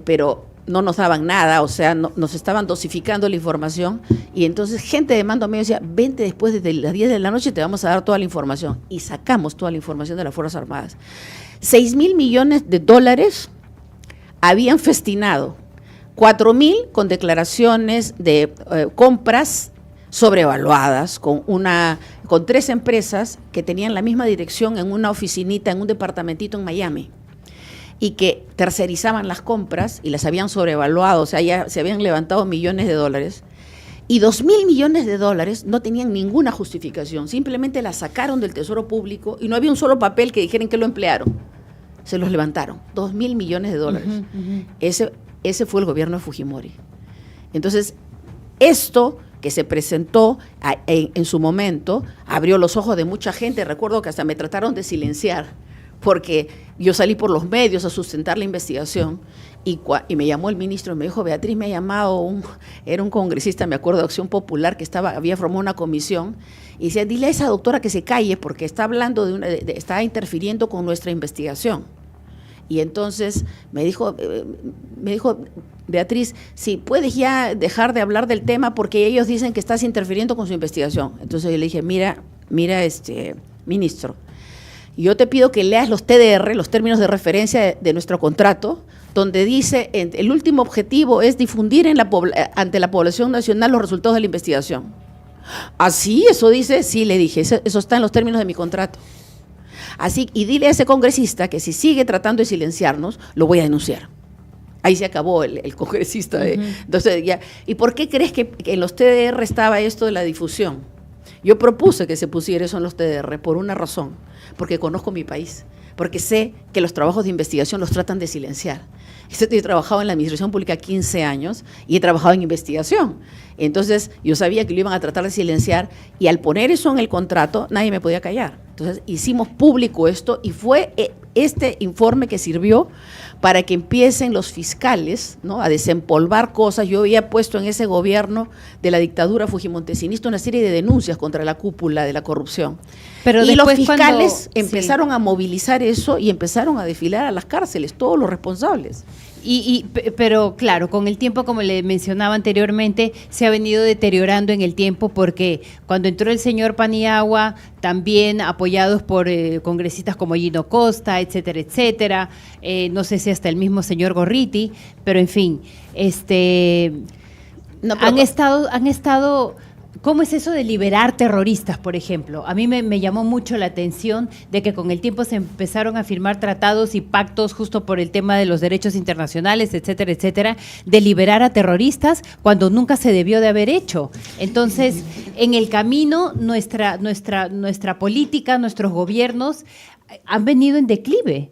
pero no nos daban nada, o sea, nos estaban dosificando la información, y entonces gente de mando medio decía, vente después de las 10 de la noche, te vamos a dar toda la información, y sacamos toda la información de las Fuerzas Armadas. 6,000 millones de dólares habían festinado, 4,000 con declaraciones de compras sobrevaluadas, con 3 empresas que tenían la misma dirección en una oficinita, en un departamentito en Miami, y que tercerizaban las compras y las habían sobrevaluado, o sea, ya se habían levantado millones de dólares, y 2,000 millones de dólares no tenían ninguna justificación, simplemente las sacaron del Tesoro Público y no había un solo papel que dijeran que lo emplearon, se los levantaron, 2,000 millones de dólares. Ese fue el gobierno de Fujimori. Entonces, esto que se presentó en su momento abrió los ojos de mucha gente. Recuerdo que hasta me trataron de silenciar, porque yo salí por los medios a sustentar la investigación, y me llamó el ministro y me dijo, Beatriz, me ha llamado era un congresista, me acuerdo, de Acción Popular, que había formado una comisión, y decía, dile a esa doctora que se calle porque está hablando está interfiriendo con nuestra investigación. Y entonces me dijo, Beatriz, si puedes ya dejar de hablar del tema porque ellos dicen que estás interfiriendo con su investigación. Entonces yo le dije, mira, ministro, yo te pido que leas los TDR, los términos de referencia de nuestro contrato, donde dice, el último objetivo es difundir ante la población nacional los resultados de la investigación. ¿Así? ¿Eso dice? Sí, le dije, eso está en los términos de mi contrato. Así, y dile a ese congresista que si sigue tratando de silenciarnos, lo voy a denunciar. Ahí se acabó el congresista. Entonces, ya. ¿Y por qué crees que en los TDR estaba esto de la difusión? Yo propuse que se pusiera eso en los TDR por una razón, porque conozco mi país, porque sé que los trabajos de investigación los tratan de silenciar. He trabajado en la administración pública 15 años y he trabajado en investigación. Entonces, yo sabía que lo iban a tratar de silenciar y al poner eso en el contrato, nadie me podía callar. Entonces, hicimos público esto y fue este informe que sirvió para que empiecen los fiscales, ¿no?, a desempolvar cosas. Yo había puesto en ese gobierno de la dictadura fujimontesinista una serie de denuncias contra la cúpula de la corrupción. Pero y los fiscales empezaron a movilizar eso y empezaron a desfilar a las cárceles, todos los responsables. Pero claro, con el tiempo, como le mencionaba anteriormente, se ha venido deteriorando en el tiempo porque cuando entró el señor Paniagua, también apoyados por congresistas como Gino Costa, etcétera, etcétera, no sé si hasta el mismo señor Gorriti, pero en fin, han estado. ¿Cómo es eso de liberar terroristas, por ejemplo? A mí me llamó mucho la atención de que con el tiempo se empezaron a firmar tratados y pactos justo por el tema de los derechos internacionales, etcétera, etcétera, de liberar a terroristas cuando nunca se debió de haber hecho. Entonces, en el camino, nuestra política, nuestros gobiernos han venido en declive.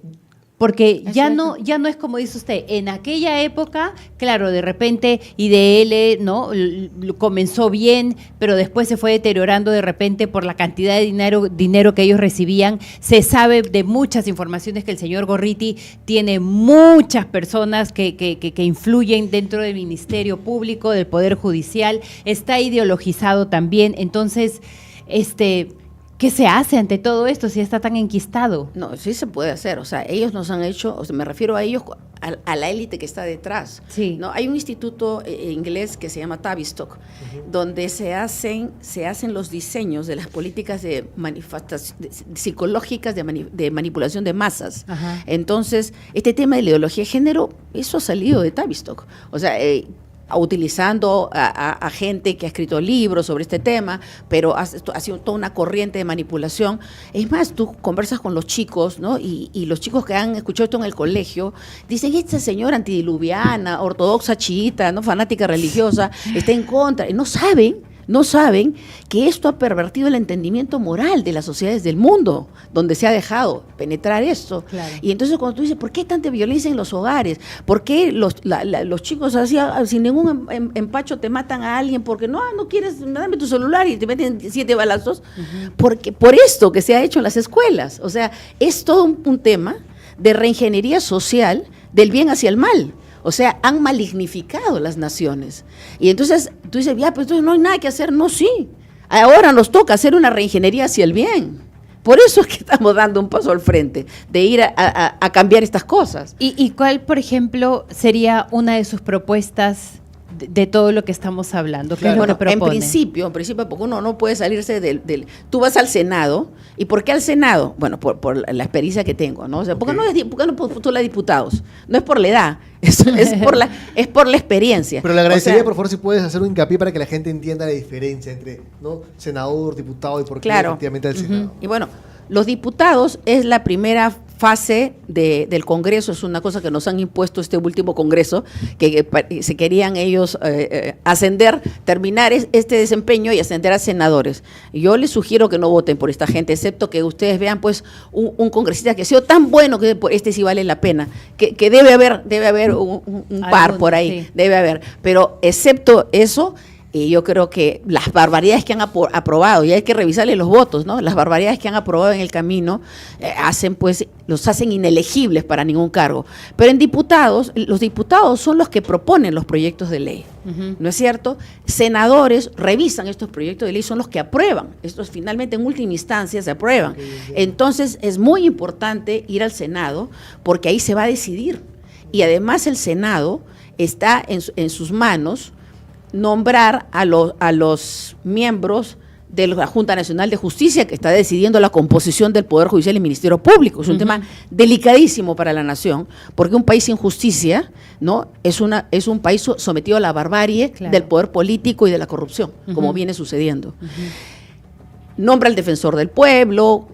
Porque ya no es como dice usted, en aquella época, claro, de repente IDL, ¿no?, comenzó bien, pero después se fue deteriorando de repente por la cantidad de dinero que ellos recibían. Se sabe de muchas informaciones que el señor Gorriti tiene muchas personas que influyen dentro del Ministerio Público, del Poder Judicial, está ideologizado también. Entonces, ¿qué se hace ante todo esto si está tan enquistado? No, sí se puede hacer. O sea, ellos nos han hecho, o sea, me refiero a ellos, a la élite que está detrás. Sí. ¿No? Hay un instituto inglés que se llama Tavistock, donde se hacen los diseños de las políticas psicológicas de manipulación de masas. Ajá. Entonces, este tema de la ideología de género, eso ha salido de Tavistock. O sea, utilizando a gente que ha escrito libros sobre este tema, pero ha sido toda una corriente de manipulación. Es más, tú conversas con los chicos, ¿no?, y los chicos que han escuchado esto en el colegio dicen, esta señora antidiluviana, ortodoxa, chiita, ¿no?, fanática religiosa, está en contra. Y no saben que esto ha pervertido el entendimiento moral de las sociedades del mundo, donde se ha dejado penetrar esto. Claro. Y entonces cuando tú dices, ¿por qué tanta violencia en los hogares? ¿Por qué los chicos así, sin ningún empacho te matan a alguien? Porque no quieres, dame tu celular y te meten 7 balazos. Porque por esto que se ha hecho en las escuelas. O sea, es todo un tema de reingeniería social del bien hacia el mal. O sea, han malignificado las naciones. Y entonces tú dices, ya, pues entonces no hay nada que hacer. No, sí. Ahora nos toca hacer una reingeniería hacia el bien. Por eso es que estamos dando un paso al frente, de ir a cambiar estas cosas. ¿Y cuál, por ejemplo, sería una de sus propuestas de todo lo que estamos hablando? ¿Qué es lo que propone? En principio, porque uno no puede salirse tú vas al Senado, ¿y por qué al Senado? Bueno, por la experiencia que tengo, ¿no? O sea, ¿por qué no postula diputados? No es por la edad, es por la experiencia. Pero le agradecería, por favor, si puedes hacer un hincapié para que la gente entienda la diferencia entre, ¿no?, senador, diputado y por qué efectivamente al Senado. Y bueno, los diputados es la primera fase del Congreso, es una cosa que nos han impuesto este último Congreso, que se querían ellos ascender, terminar este desempeño y ascender a senadores. Yo les sugiero que no voten por esta gente, excepto que ustedes vean pues un congresista que ha sido tan bueno que este sí vale la pena, que debe haber un par por ahí, sí. debe haber, pero excepto eso, Y yo creo que las barbaridades que han aprobado, y hay que revisarle los votos, ¿no? Las barbaridades que han aprobado en el camino los hacen inelegibles para ningún cargo. Pero en diputados, los diputados son los que proponen los proyectos de ley, ¿no es cierto? Senadores revisan estos proyectos de ley, son los que aprueban. Estos finalmente en última instancia se aprueban. Entonces es muy importante ir al Senado porque ahí se va a decidir. Y además el Senado está en sus manos nombrar a los miembros de la Junta Nacional de Justicia, que está decidiendo la composición del Poder Judicial y Ministerio Público. Es un tema delicadísimo para la nación, porque un país sin justicia, ¿no?, es un país sometido a la barbarie del poder político y de la corrupción, como viene sucediendo. Nombra al defensor del pueblo,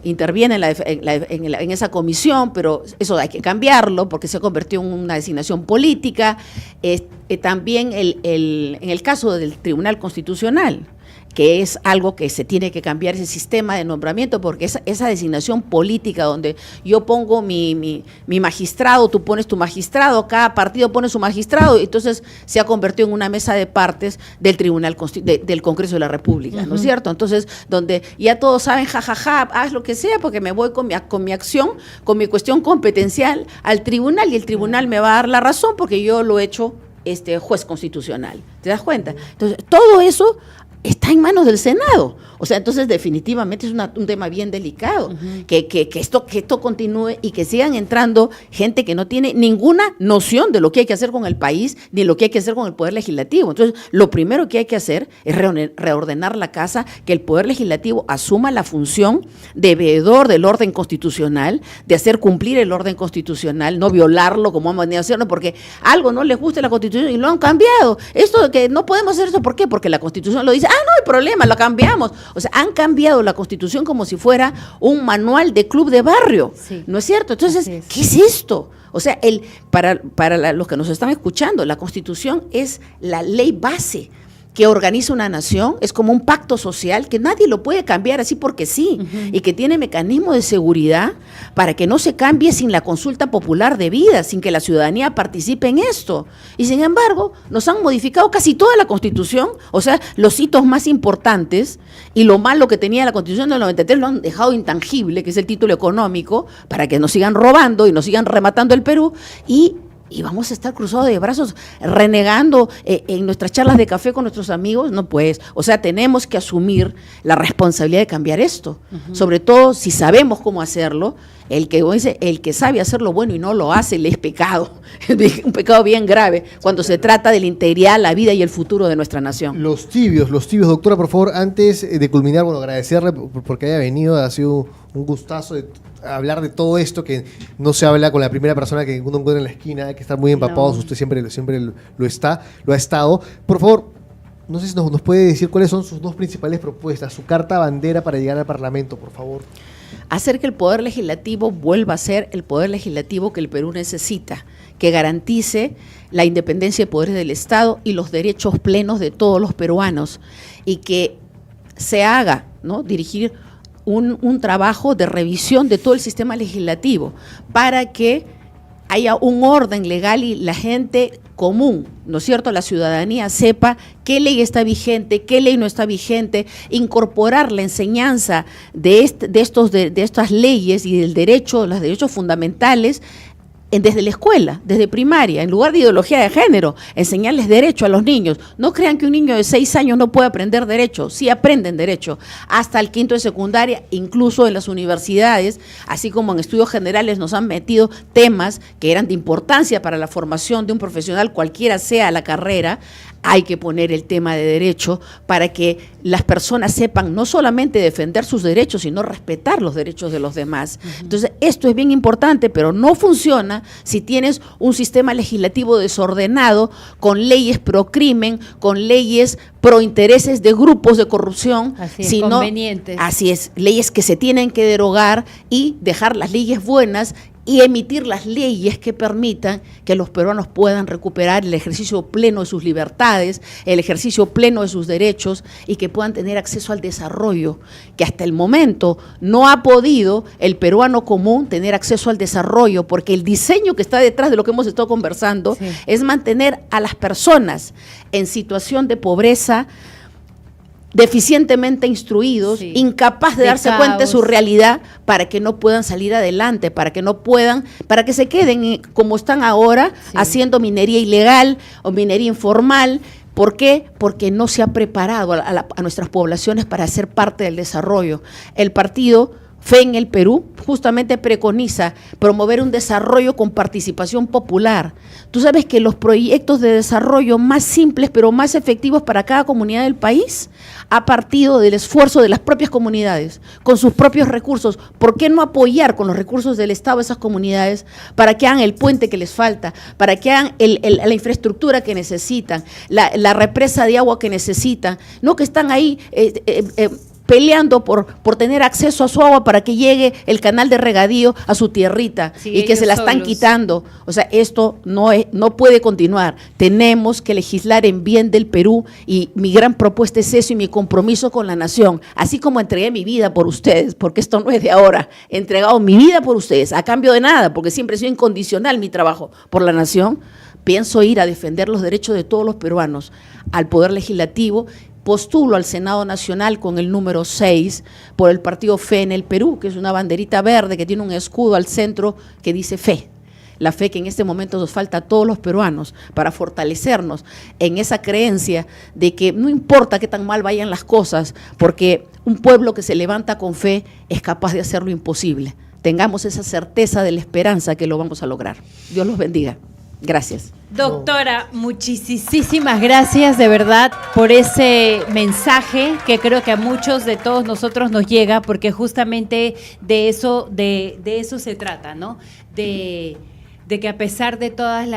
interviene en esa comisión, pero eso hay que cambiarlo porque se ha convertido en una designación política. También en el caso del Tribunal Constitucional, que es algo que se tiene que cambiar, ese sistema de nombramiento, porque esa designación política donde yo pongo mi magistrado, tú pones tu magistrado, cada partido pone su magistrado, entonces se ha convertido en una mesa de partes del Tribunal del Congreso de la República, ¿no es cierto? Entonces, donde ya todos saben, jajaja, haz lo que sea, porque me voy con mi acción, con mi cuestión competencial al tribunal, y el tribunal me va a dar la razón porque yo lo he hecho juez constitucional. ¿Te das cuenta? Entonces, todo eso está en manos del Senado. O sea, entonces definitivamente es un tema bien delicado, que esto continúe y que sigan entrando gente que no tiene ninguna noción de lo que hay que hacer con el país, ni lo que hay que hacer con el Poder Legislativo. Entonces, lo primero que hay que hacer es reordenar la casa, que el Poder Legislativo asuma la función de veedor del orden constitucional, de hacer cumplir el orden constitucional, no violarlo como han venido a hacerlo, porque algo no les gusta la Constitución y lo han cambiado. Esto de que no podemos hacer eso, ¿por qué? Porque la Constitución lo dice, no hay problema, lo cambiamos. O sea, han cambiado la Constitución como si fuera un manual de club de barrio, ¿no es cierto? Entonces, ¿qué es esto? O sea, para los que nos están escuchando, la Constitución es la ley base que organiza una nación, es como un pacto social que nadie lo puede cambiar así porque sí, y que tiene mecanismos de seguridad para que no se cambie sin la consulta popular debida, sin que la ciudadanía participe en esto. Y sin embargo, nos han modificado casi toda la Constitución, o sea, los hitos más importantes y lo malo que tenía la Constitución del 93 lo han dejado intangible, que es el título económico, para que nos sigan robando y nos sigan rematando el Perú, y vamos a estar cruzados de brazos renegando en nuestras charlas de café con nuestros amigos. No, pues, o sea, tenemos que asumir la responsabilidad de cambiar esto, sobre todo si sabemos cómo hacerlo. El que sabe hacer lo bueno y no lo hace, le es pecado, un pecado bien grave cuando se trata de la integridad, la vida y el futuro de nuestra nación. Los tibios, doctora, por favor, antes de culminar, agradecerle porque haya venido, ha sido un gustazo hablar de todo esto que no se habla con la primera persona que uno encuentra en la esquina, hay que estar muy empapados, usted siempre lo ha estado. Por favor, no sé si nos puede decir cuáles son sus dos principales propuestas, su carta bandera para llegar al Parlamento, por favor. Hacer que el Poder Legislativo vuelva a ser el Poder Legislativo que el Perú necesita, que garantice la independencia de poderes del Estado y los derechos plenos de todos los peruanos, y que se haga, ¿no?, dirigir un trabajo de revisión de todo el sistema legislativo para que haya un orden legal y la gente común, ¿no es cierto?, la ciudadanía sepa qué ley está vigente, qué ley no está vigente, incorporar la enseñanza de estas leyes y del derecho, los derechos fundamentales desde la escuela, desde primaria, en lugar de ideología de género, enseñarles derecho a los niños. No crean que un niño de 6 años no puede aprender derecho, sí aprenden derecho, hasta el 5º de secundaria, incluso en las universidades, así como en estudios generales nos han metido temas que eran de importancia para la formación de un profesional, cualquiera sea la carrera. Hay que poner el tema de derecho para que las personas sepan no solamente defender sus derechos, sino respetar los derechos de los demás. Entonces, esto es bien importante, pero no funciona si tienes un sistema legislativo desordenado, con leyes pro crimen, con leyes pro intereses de grupos de corrupción, convenientes. Así es, leyes que se tienen que derogar y dejar las leyes buenas y emitir las leyes que permitan que los peruanos puedan recuperar el ejercicio pleno de sus libertades, el ejercicio pleno de sus derechos y que puedan tener acceso al desarrollo, que hasta el momento no ha podido el peruano común tener acceso al desarrollo, porque el diseño que está detrás de lo que hemos estado conversando es mantener a las personas en situación de pobreza, deficientemente instruidos, incapaz de darse cuenta de su realidad, para que no puedan salir adelante, para que se queden como están ahora, haciendo minería ilegal o minería informal. ¿Por qué? Porque no se ha preparado a nuestras poblaciones para ser parte del desarrollo. El partido Fe en el Perú justamente preconiza promover un desarrollo con participación popular. Tú sabes que los proyectos de desarrollo más simples pero más efectivos para cada comunidad del país ha partido del esfuerzo de las propias comunidades, con sus propios recursos. ¿Por qué no apoyar con los recursos del Estado a esas comunidades para que hagan el puente que les falta, para que hagan la infraestructura que necesitan, la represa de agua que necesitan? No que están ahí peleando por tener acceso a su agua para que llegue el canal de regadío a su tierrita, y que se la están quitando. O sea, esto no puede continuar. Tenemos que legislar en bien del Perú, y mi gran propuesta es eso, y mi compromiso con la nación. Así como entregué mi vida por ustedes, porque esto no es de ahora, he entregado mi vida por ustedes, a cambio de nada, porque siempre ha sido incondicional mi trabajo por la nación. Pienso ir a defender los derechos de todos los peruanos al Poder Legislativo. Postulo al Senado Nacional con el número 6 por el partido Fe en el Perú, que es una banderita verde que tiene un escudo al centro que dice fe. La fe que en este momento nos falta a todos los peruanos para fortalecernos en esa creencia de que no importa qué tan mal vayan las cosas, porque un pueblo que se levanta con fe es capaz de hacer lo imposible. Tengamos esa certeza de la esperanza que lo vamos a lograr. Dios los bendiga. Gracias. Doctora, muchísimas gracias de verdad por ese mensaje que creo que a muchos de todos nosotros nos llega, porque justamente de eso se trata, ¿no? De que a pesar de todas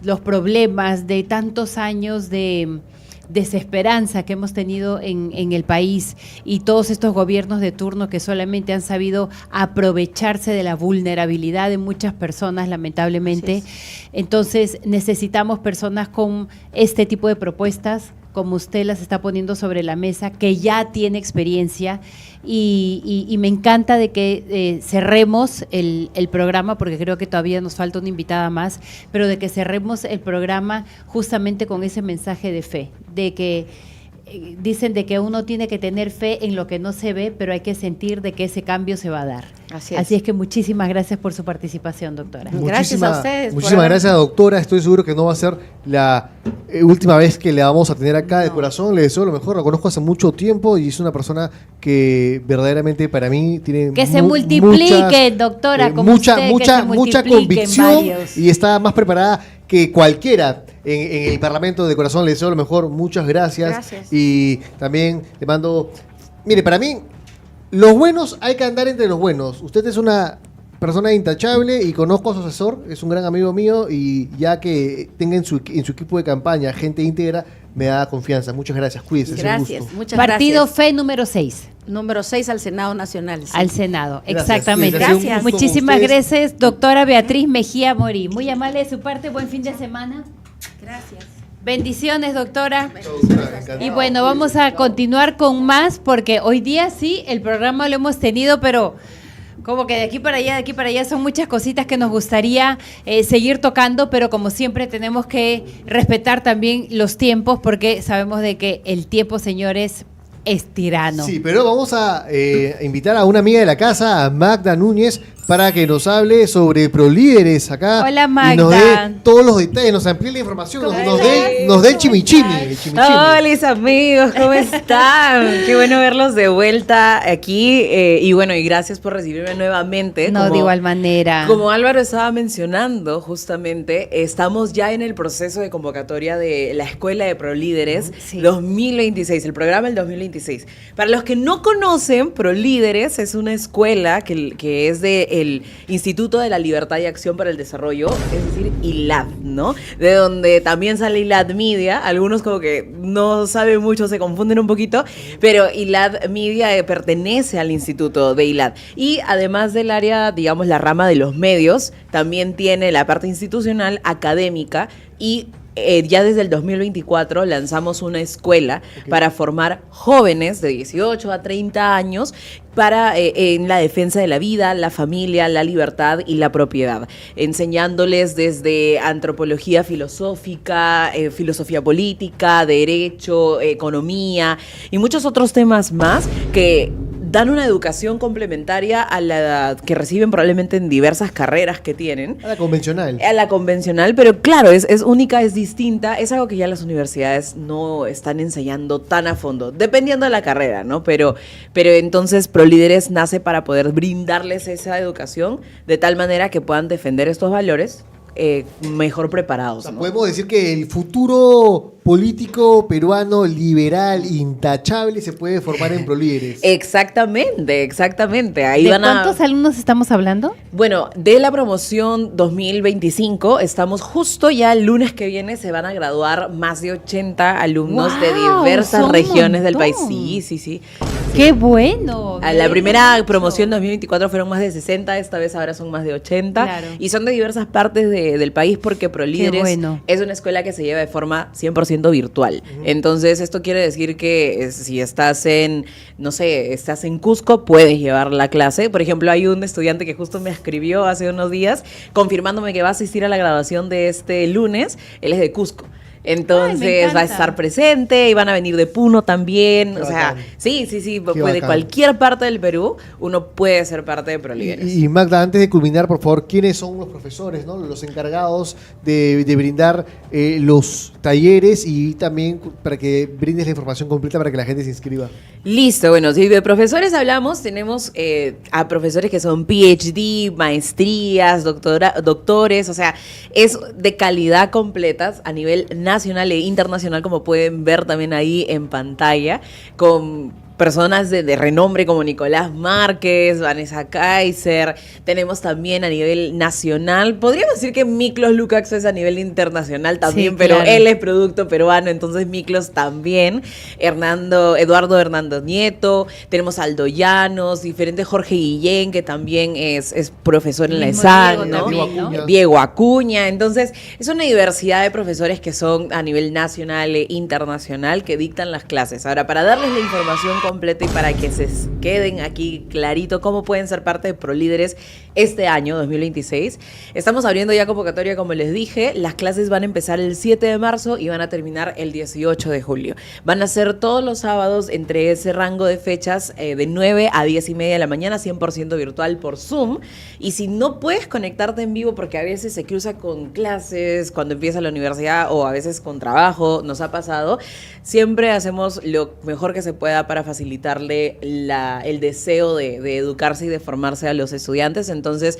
los problemas de tantos años de desesperanza que hemos tenido en el país, y todos estos gobiernos de turno que solamente han sabido aprovecharse de la vulnerabilidad de muchas personas, lamentablemente. Entonces necesitamos personas con este tipo de propuestas, como usted las está poniendo sobre la mesa, que ya tiene experiencia, y me encanta de que cerremos el programa, porque creo que todavía nos falta una invitada más, pero de que cerremos el programa justamente con ese mensaje de fe, de que dicen de que uno tiene que tener fe en lo que no se ve, pero hay que sentir de que ese cambio se va a dar. Así es que muchísimas gracias por su participación, doctora. Gracias a ustedes. Muchísimas gracias, doctora. Estoy seguro que no va a ser la última vez que le vamos a tener acá. De corazón le deseo lo mejor. La conozco hace mucho tiempo y es una persona que verdaderamente para mí tiene que se multiplique, doctora, como mucha usted, convicción, y está más preparada que cualquiera en el Parlamento. De corazón le deseo lo mejor. Muchas gracias. Y también le mando, mire, para mí los buenos hay que andar entre los buenos. Usted es una persona intachable y conozco a su asesor, es un gran amigo mío, y ya que tenga en su equipo de campaña gente íntegra, me da confianza. Muchas gracias, cuídese. Gracias, muchas Partido gracias. Fe número 6. Número 6 al Senado Nacional. Sí. Al Senado, Gracias, exactamente. Gracias. Muchísimas gracias, doctora Beatriz Mejía Morí. Muy amable de su parte, buen fin de semana. Gracias. Bendiciones, doctora. Y bueno, vamos a continuar con más, porque hoy día sí, el programa lo hemos tenido, pero como que de aquí para allá son muchas cositas que nos gustaría seguir tocando, pero como siempre tenemos que respetar también los tiempos, porque sabemos de que el tiempo, señores, es tirano. Sí, pero vamos a invitar a una amiga de la casa, a Magda Núñez, para que nos hable sobre ProLíderes acá. Hola, Magda. Y nos dé todos los detalles, nos amplíe la información, nos dé el chimichimi. Hola, amigos, ¿cómo están? Qué bueno verlos de vuelta aquí. Y bueno, y gracias por recibirme nuevamente. No, de igual manera. Como Álvaro estaba mencionando, justamente, estamos ya en el proceso de convocatoria de la Escuela de ProLíderes 2026, el programa del 2026. Para los que no conocen, ProLíderes es una escuela que es de el Instituto de la Libertad y Acción para el Desarrollo, es decir, ILAD, ¿no? De donde también sale ILAD Media, algunos como que no saben mucho, se confunden un poquito, pero ILAD Media pertenece al Instituto de ILAD. Y además del área, digamos, la rama de los medios, también tiene la parte institucional, académica y ya desde el 2024 lanzamos una escuela para formar jóvenes de 18 a 30 años para en la defensa de la vida, la familia, la libertad y la propiedad, enseñándoles desde antropología filosófica, filosofía política, derecho, economía y muchos otros temas más que dan una educación complementaria a la que reciben probablemente en diversas carreras que tienen. A la convencional. A la convencional, pero claro, es única, es distinta, es algo que ya las universidades no están enseñando tan a fondo, dependiendo de la carrera, ¿no? Pero entonces ProLíderes nace para poder brindarles esa educación de tal manera que puedan defender estos valores mejor preparados. O sea, ¿no? podemos decir que el futuro político peruano liberal, intachable, se puede formar en ProLíderes. Exactamente. Ahí ¿De van cuántos alumnos estamos hablando? Bueno, de la promoción 2025, estamos justo ya el lunes que viene, se van a graduar más de 80 alumnos de ¡Guau! diversas Son regiones un del país. montón. Sí. ¡Qué bueno! A la primera promoción 2024 fueron más de 60, esta vez ahora son más de 80. Claro. Y son de diversas partes del país porque ProLíderes bueno. es una escuela que se lleva de forma 100% virtual. Entonces, esto quiere decir que si estás estás en Cusco, puedes llevar la clase. Por ejemplo, hay un estudiante que justo me escribió hace unos días confirmándome que va a asistir a la graduación de este lunes. Él es de Cusco. Entonces va a estar presente y van a venir de Puno también. Qué o sea, bacán. sí, Qué de bacán. cualquier parte del Perú uno puede ser parte de ProLíderes. Y Magda, antes de culminar, por favor, ¿quiénes son los profesores, ¿no? Los encargados de brindar los talleres y también para que brindes la información completa para que la gente se inscriba? Listo, bueno, si de profesores hablamos, tenemos a profesores que son PhD, maestrías, doctores, o sea, es de calidad completas a nivel nacional e internacional, como pueden ver también ahí en pantalla, con personas de renombre como Nicolás Márquez, Vanessa Kaiser. Tenemos también a nivel nacional, podríamos decir que Miklos Lukács es a nivel internacional también, Sí, pero claro. él es producto peruano, entonces Miklos también. Eduardo Hernando Nieto, tenemos a Aldo Llanos, diferente Jorge Guillén, que también es profesor en la Mismo ESAC, Diego ¿no? también, ¿no? Acuña. Diego Acuña. Entonces, es una diversidad de profesores que son a nivel nacional e internacional que dictan las clases. Ahora, para darles la información completa y para que se queden aquí clarito cómo pueden ser parte de ProLíderes este año, 2026, estamos abriendo ya convocatoria, como les dije. Las clases van a empezar el 7 de marzo y van a terminar el 18 de julio. Van a ser todos los sábados entre ese rango de fechas de 9 a 10 y media de la mañana, 100% virtual por Zoom. Y si no puedes conectarte en vivo, porque a veces se cruza con clases cuando empieza la universidad o a veces con trabajo, nos ha pasado, siempre hacemos lo mejor que se pueda para facilitarle el deseo de educarse y de formarse a los estudiantes. Entonces,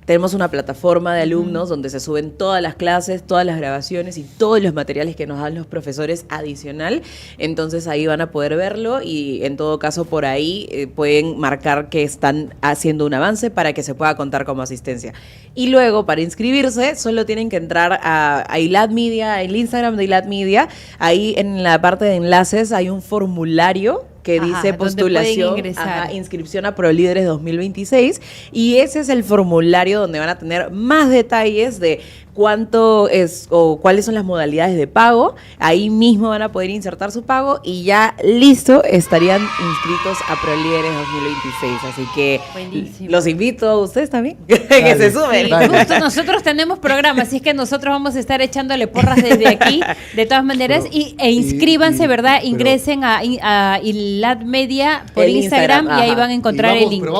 tenemos una plataforma de alumnos donde se suben todas las clases, todas las grabaciones y todos los materiales que nos dan los profesores adicional. Entonces ahí van a poder verlo y en todo caso por ahí pueden marcar que están haciendo un avance para que se pueda contar como asistencia. Y luego para inscribirse solo tienen que entrar a ILAD Media, el Instagram de ILAD Media. Ahí en la parte de enlaces hay un formulario que Ajá, dice donde postulación, pueden ingresar. inscripción a ProLíderes 2026, y ese es el formulario donde van a tener más detalles de cuánto es o cuáles son las modalidades de pago. Ahí mismo van a poder insertar su pago y ya listo, estarían inscritos a ProLíderes 2026. Así que Buenísimo. los invito a ustedes también que Dale. se sumen. Sí, Dale. justo nosotros tenemos programa, así es que nosotros vamos a estar echándole porras desde aquí, de todas maneras, Pero- inscríbanse, ¿verdad? pero- Ingresen a ILAD Media por El Instagram, Instagram, y ahí ajá. van a encontrar Y vamos- el link. Pero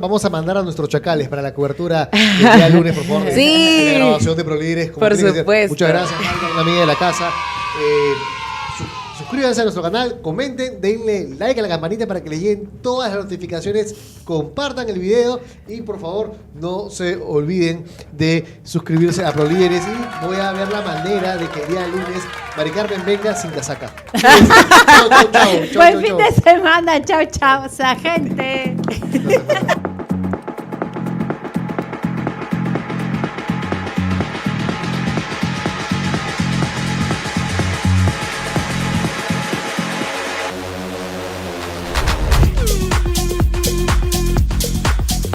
vamos a mandar a nuestros chacales para la cobertura del día lunes, por favor. Sí. En la grabación de ProLíderes. como Por tiene que ser. supuesto. Muchas gracias, Magda, una amiga de la casa. Suscríbanse a nuestro canal, comenten, denle like a la campanita para que les lleguen todas las notificaciones, compartan el video y por favor no se olviden de suscribirse a ProLíderes, y voy a ver la manera de que el día lunes Mari Carmen venga sin casaca. Chau, chau, chau, chau, Buen chau, fin chau. de semana, chao, chao, esa gente.